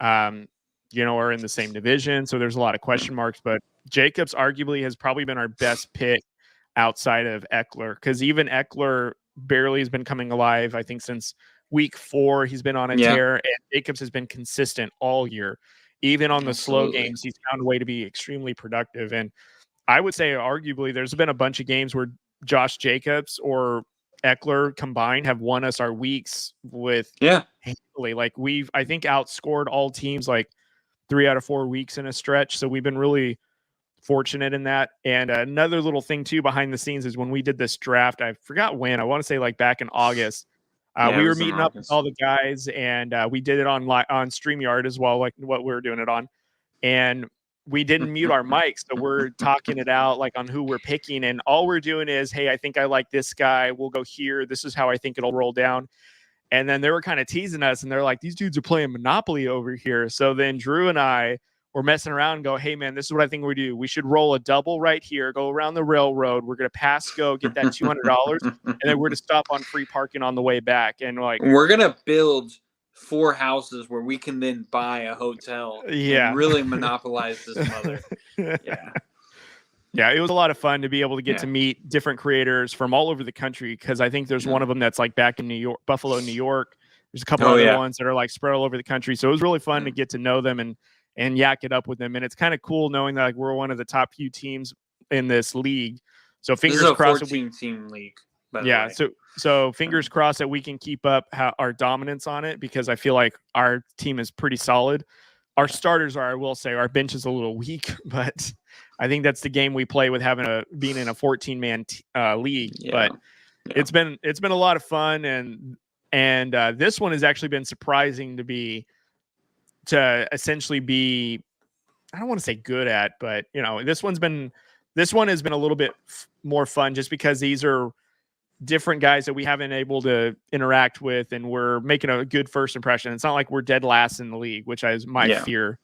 are in the same division, so there's a lot of question marks. But Jacobs arguably has probably been our best pick outside of Eckler, because even Eckler barely has been coming alive. I think since week 4 he's been on a tear, and Jacobs has been consistent all year. Even on the slow games, he's found a way to be extremely productive. And I would say arguably there's been a bunch of games where Josh Jacobs or Eckler combined have won us our weeks with handily. Like I think outscored all teams like 3 out of 4 weeks in a stretch. So we've been really fortunate in that. And another little thing too behind the scenes is when we did this draft, I forgot when, I want to say like back in August, we were meeting up with all the guys, and we did it on StreamYard as well, like what we were doing it on. And we didn't mute our mics, so we're talking it out like on who we're picking, and all we're doing is, hey, I think I like this guy. We'll go here. This is how I think it'll roll down. And then they were kind of teasing us, and they're like, these dudes are playing Monopoly over here. So then Drew and I were messing around and go, hey man, this is what I think we do. We should roll a double right here, go around the railroad. We're going to pass go, get that $200, and then we're going to stop on free parking on the way back. And we're going to build 4 houses where we can then buy a hotel and really monopolize this mother. Yeah, it was a lot of fun to be able to get to meet different creators from all over the country, because I think there's one of them that's like back in New York, Buffalo, New York. There's a couple other ones that are like spread all over the country. So it was really fun to get to know them and yak it up with them. And it's kind of cool knowing that like we're one of the top few teams in this league. So fingers crossed. This is a 14-team league. So fingers crossed that we can keep up our dominance on it, because I feel like our team is pretty solid. Our starters are, I will say, our bench is a little weak, but I think that's the game we play with being in a 14-man league. But it's been a lot of fun, and this one has actually been surprising to essentially be, I don't want to say good at, but this one has been a little bit more fun, just because these are different guys that we haven't able to interact with, and we're making a good first impression. It's not like we're dead last in the league, which is my fear.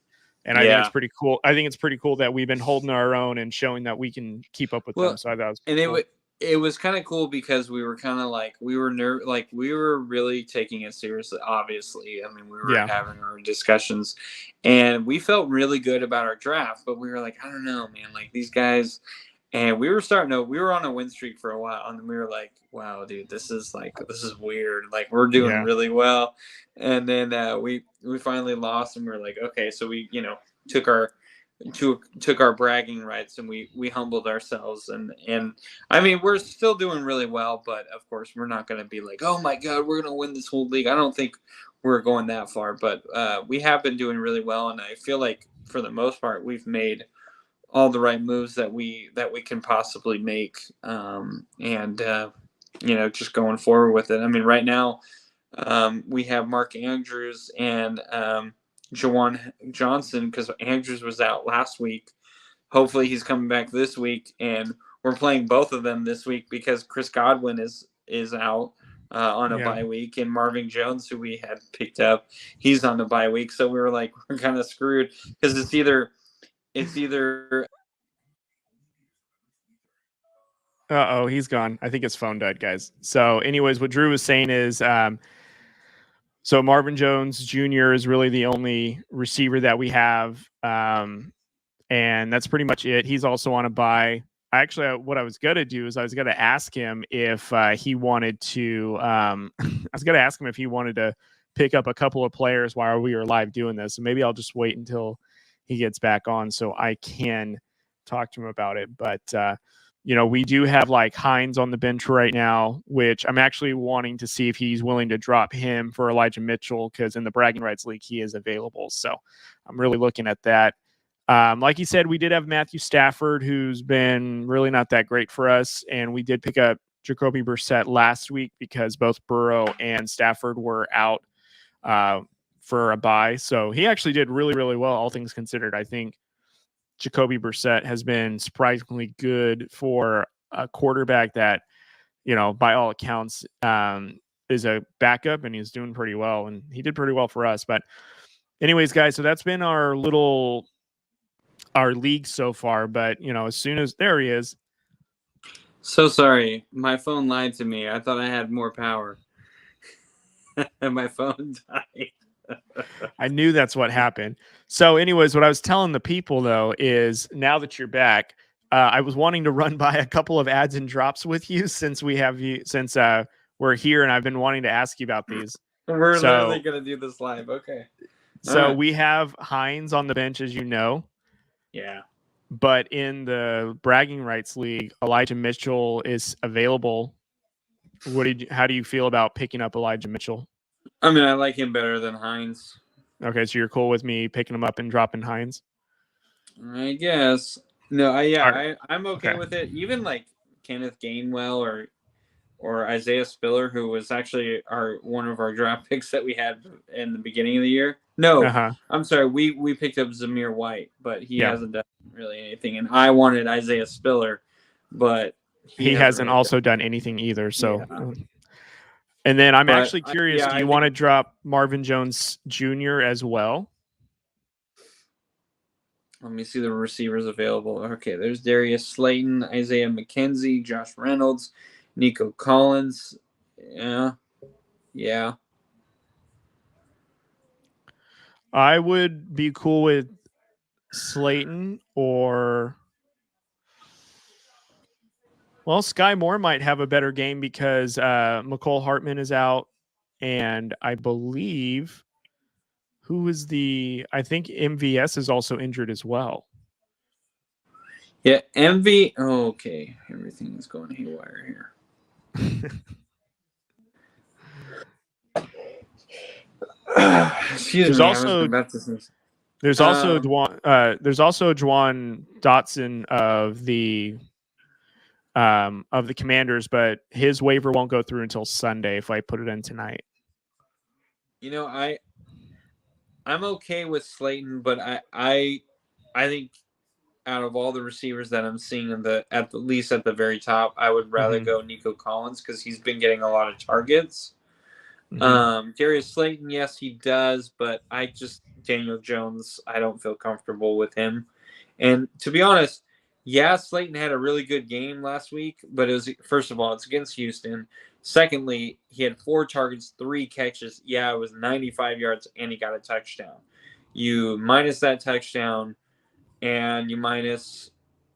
And I think it's pretty cool. I think it's pretty cool that we've been holding our own and showing that we can keep up with them. So I thought it was cool. It was kind of cool because we were kind of like, we were we were really taking it seriously. Obviously, I mean, we were having our discussions, and we felt really good about our draft. But we were like, I don't know, man. Like these guys, and we were on a win streak for a while, and we were like, wow, dude, this is weird. Like we're doing really well, and then we finally lost, and we were like, okay, so we took our bragging rights, and we humbled ourselves, and I mean, we're still doing really well, but of course we're not going to be like, oh my god, we're going to win this whole league. I don't think we're going that far, but we have been doing really well, and I feel like for the most part we've made all the right moves that we can possibly make, just going forward with it. I mean, right now we have Mark Andrews and Jawan Johnson, because Andrews was out last week. Hopefully he's coming back this week, and we're playing both of them this week because Chris Godwin is out on a bye week, and Marvin Jones, who we had picked up, he's on a bye week. So we were like, we're kind of screwed because it's either he's gone. I think his phone died, guys. So anyways, what Drew was saying is so Marvin Jones Jr. is really the only receiver that we have. And that's pretty much it. He's also on a bye. What I was going to do is I was going to ask him if he wanted to pick up a couple of players while we were live doing this. So maybe I'll just wait until he gets back on so I can talk to him about it. But, we do have like Hines on the bench right now, which I'm actually wanting to see if he's willing to drop him for Elijah Mitchell, because in the bragging rights league, he is available. So I'm really looking at that. Like you said, we did have Matthew Stafford, who's been really not that great for us. And we did pick up Jacoby Brissett last week because both Burrow and Stafford were out for a bye. So he actually did really, really well, all things considered. I think Jacoby Brissett has been surprisingly good for a quarterback that, by all accounts, is a backup, and he's doing pretty well, and he did pretty well for us. But anyways, guys, so that's been our league so far. But, as soon as there he is. So sorry. My phone lied to me. I thought I had more power. And my phone died. I knew that's what happened. So anyways, what I was telling the people, though, is now that you're back, I was wanting to run by a couple of ads and drops with you since we're here, and I've been wanting to ask you about these. We're literally going to do this live. Okay. So we have Hines on the bench, as you know. Yeah. But in the bragging rights league, Elijah Mitchell is available. How do you feel about picking up Elijah Mitchell? I mean, I like him better than Hines. Okay, so you're cool with me picking him up and dropping Hines? I guess. No, I'm okay with it. Even like Kenneth Gainwell or Isaiah Spiller, who was actually one of our draft picks that we had in the beginning of the year. No, I'm sorry. We picked up Zamir White, but he hasn't done really anything. And I wanted Isaiah Spiller, but he hasn't also done anything either. So, and then I'm actually curious. Do you want to drop Marvin Jones Jr. as well? Let me see the receivers available. Okay, there's Darius Slayton, Isaiah McKenzie, Josh Reynolds, Nico Collins. Yeah. I would be cool with Slayton or... Well, Sky Moore might have a better game because McCole Hartman is out, and I believe I think MVS is also injured as well. Yeah, MV. Oh, okay, everything is going haywire here. Excuse me. There's also Juwan Dotson of the Commanders, but his waiver won't go through until Sunday if I put it in tonight. I'm okay with Slayton, but I think out of all the receivers that I'm seeing at least at the very top, I would rather go Nico Collins because he's been getting a lot of targets. Darius Slayton, yes, he does, but Daniel Jones, I don't feel comfortable with him. And to be honest, yeah, Slayton had a really good game last week, but it was, first of all, it's against Houston. Secondly, he had 4 targets, 3 catches. Yeah, it was 95 yards, and he got a touchdown. You minus that touchdown, and you minus,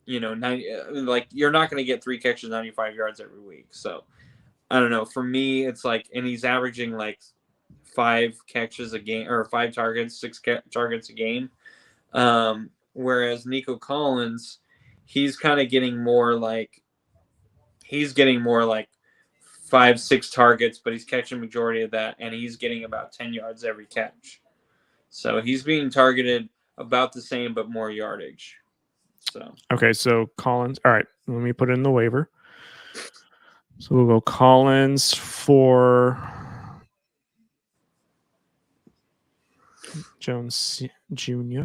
90, like you're not going to get 3 catches, 95 yards every week. So I don't know. For me, it's like, and he's averaging like 5 catches a game, or 5 targets, 6 targets a game. Whereas Nico Collins, he's kind of getting more like 5, 6 targets, but he's catching majority of that, and he's getting about 10 yards every catch. So he's being targeted about the same, but more yardage. So okay, so Collins. All right, let me put it in the waiver. So we'll go Collins for Jones Jr.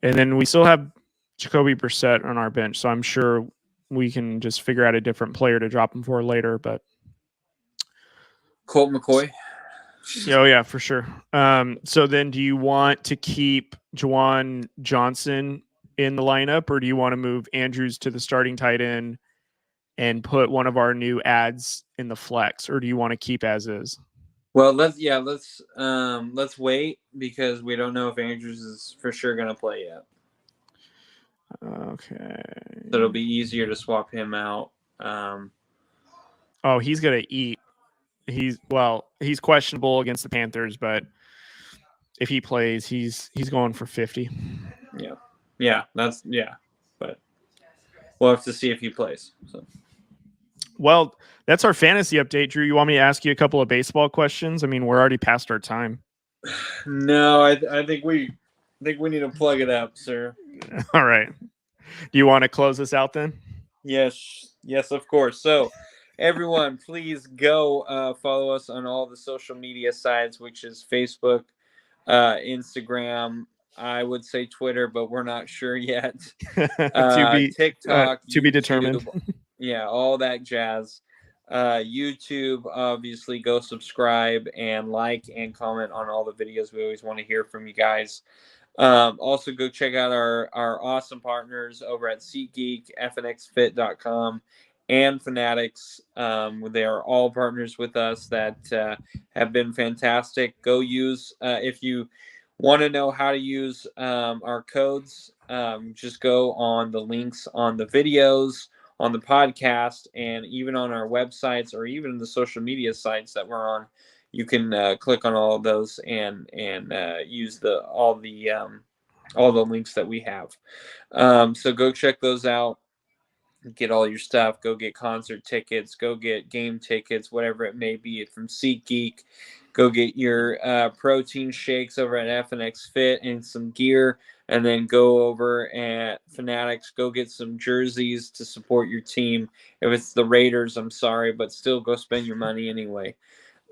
And then we still have Jacoby Brissett on our bench, so I'm sure we can just figure out a different player to drop him for later. But Colt McCoy. Oh yeah, for sure. So then, do you want to keep Juwan Johnson in the lineup, or do you want to move Andrews to the starting tight end and put one of our new ads in the flex, or do you want to keep as is? Well, let's wait because we don't know if Andrews is for sure going to play yet. Okay. So it'll be easier to swap him out. Oh, he's going to eat. He's questionable against the Panthers, but if he plays, he's going for 50. Yeah, but we'll have to see if he plays. So. Well, that's our fantasy update, Drew. You want me to ask you a couple of baseball questions? I mean, we're already past our time. No, I think we need to plug it up, sir. All right. Do you want to close this out then? Yes, of course. So, everyone, please go follow us on all the social media sites, which is Facebook, Instagram, I would say Twitter, but we're not sure yet. TikTok, to be determined. Yeah, all that jazz. YouTube, obviously, go subscribe and like and comment on all the videos. We always want to hear from you guys. Also, go check out our awesome partners over at SeatGeek, FNXFit.com, and Fanatics. They are all partners with us that have been fantastic. Go use, if you want to know how to use our codes, just go on the links on the videos, on the podcast, and even on our websites, or even the social media sites that we're on. You can click on all of those and use all the links that we have. So go check those out. Get all your stuff. Go get concert tickets. Go get game tickets, whatever it may be from SeatGeek. Go get your protein shakes over at FNX Fit and some gear. And then go over at Fanatics. Go get some jerseys to support your team. If it's the Raiders, I'm sorry, but still go spend your money anyway.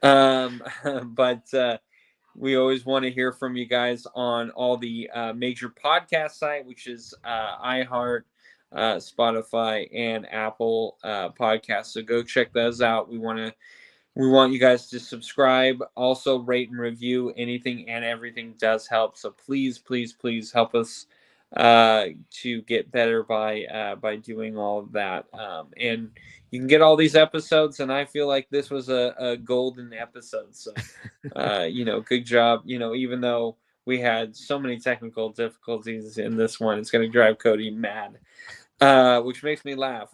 But we always want to hear from you guys on all the major podcast site, which is iHeart, Spotify, and Apple podcasts. So go check those out. We want you guys to subscribe, also rate and review. Anything and everything does help. So please, please, please help us to get better by doing all of that. And you can get all these episodes, and I feel like this was a golden episode. So, good job. Even though we had so many technical difficulties in this one, it's going to drive Cody mad, which makes me laugh.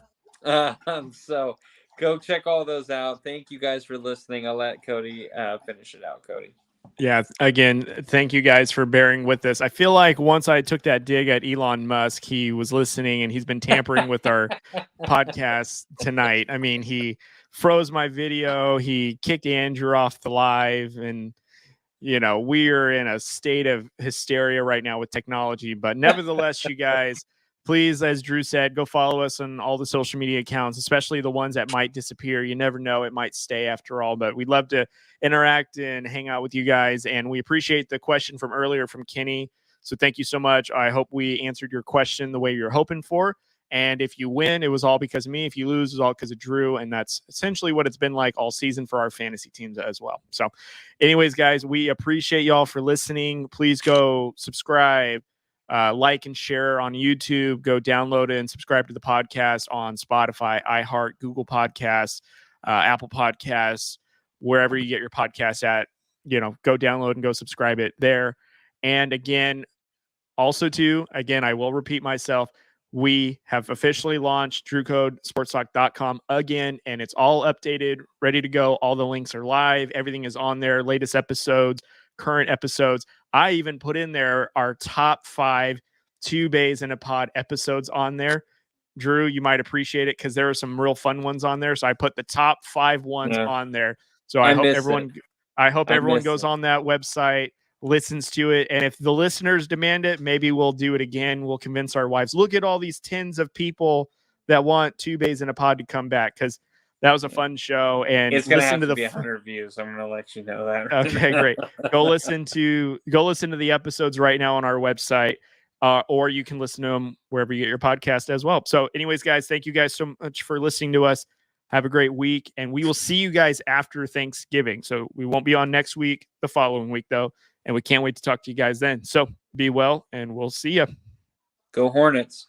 So go check all those out. Thank you guys for listening. I'll let Cody finish it out. Cody. Yeah, again, thank you guys for bearing with us. I feel like once I took that dig at Elon Musk, he was listening and he's been tampering with our podcast tonight. I mean, he froze my video, he kicked Andrew off the live, and we are in a state of hysteria right now with technology. But nevertheless, you guys, please, as Drew said, go follow us on all the social media accounts, especially the ones that might disappear. You never know. It might stay after all, but we'd love to interact and hang out with you guys. And we appreciate the question from earlier from Kenny. So thank you so much. I hope we answered your question the way you're hoping for. And if you win, it was all because of me. If you lose, it was all because of Drew. And that's essentially what it's been like all season for our fantasy teams as well. So anyways, guys, we appreciate y'all for listening. Please go subscribe, like and share on YouTube. Go download it and subscribe to the podcast on Spotify, iHeart, Google Podcasts, Apple Podcasts, wherever you get your podcasts at. Go download and go subscribe it there. And again, I will repeat myself. We have officially launched DrewCodeSportsTalk.com again, and it's all updated, ready to go. All the links are live. Everything is on there. Latest episodes, current episodes. I even put in there our top 5 2 bays in a pod episodes on there. Drew, you might appreciate it because there are some real fun ones on there. So I put the top 5 ones on there. So I hope everyone goes on that website, listens to it. And if the listeners demand it, maybe we'll do it again. We'll convince our wives. Look at all these tens of people that want 2 bays in a pod to come back, because that was a fun show. And it's going to have to be 100 views. I'm going to let you know that. Okay, great. Go listen to the episodes right now on our website, or you can listen to them wherever you get your podcast as well. So anyways, guys, thank you guys so much for listening to us. Have a great week, and we will see you guys after Thanksgiving. So we won't be on next week, the following week, though. And we can't wait to talk to you guys then. So be well, and we'll see you. Go Hornets.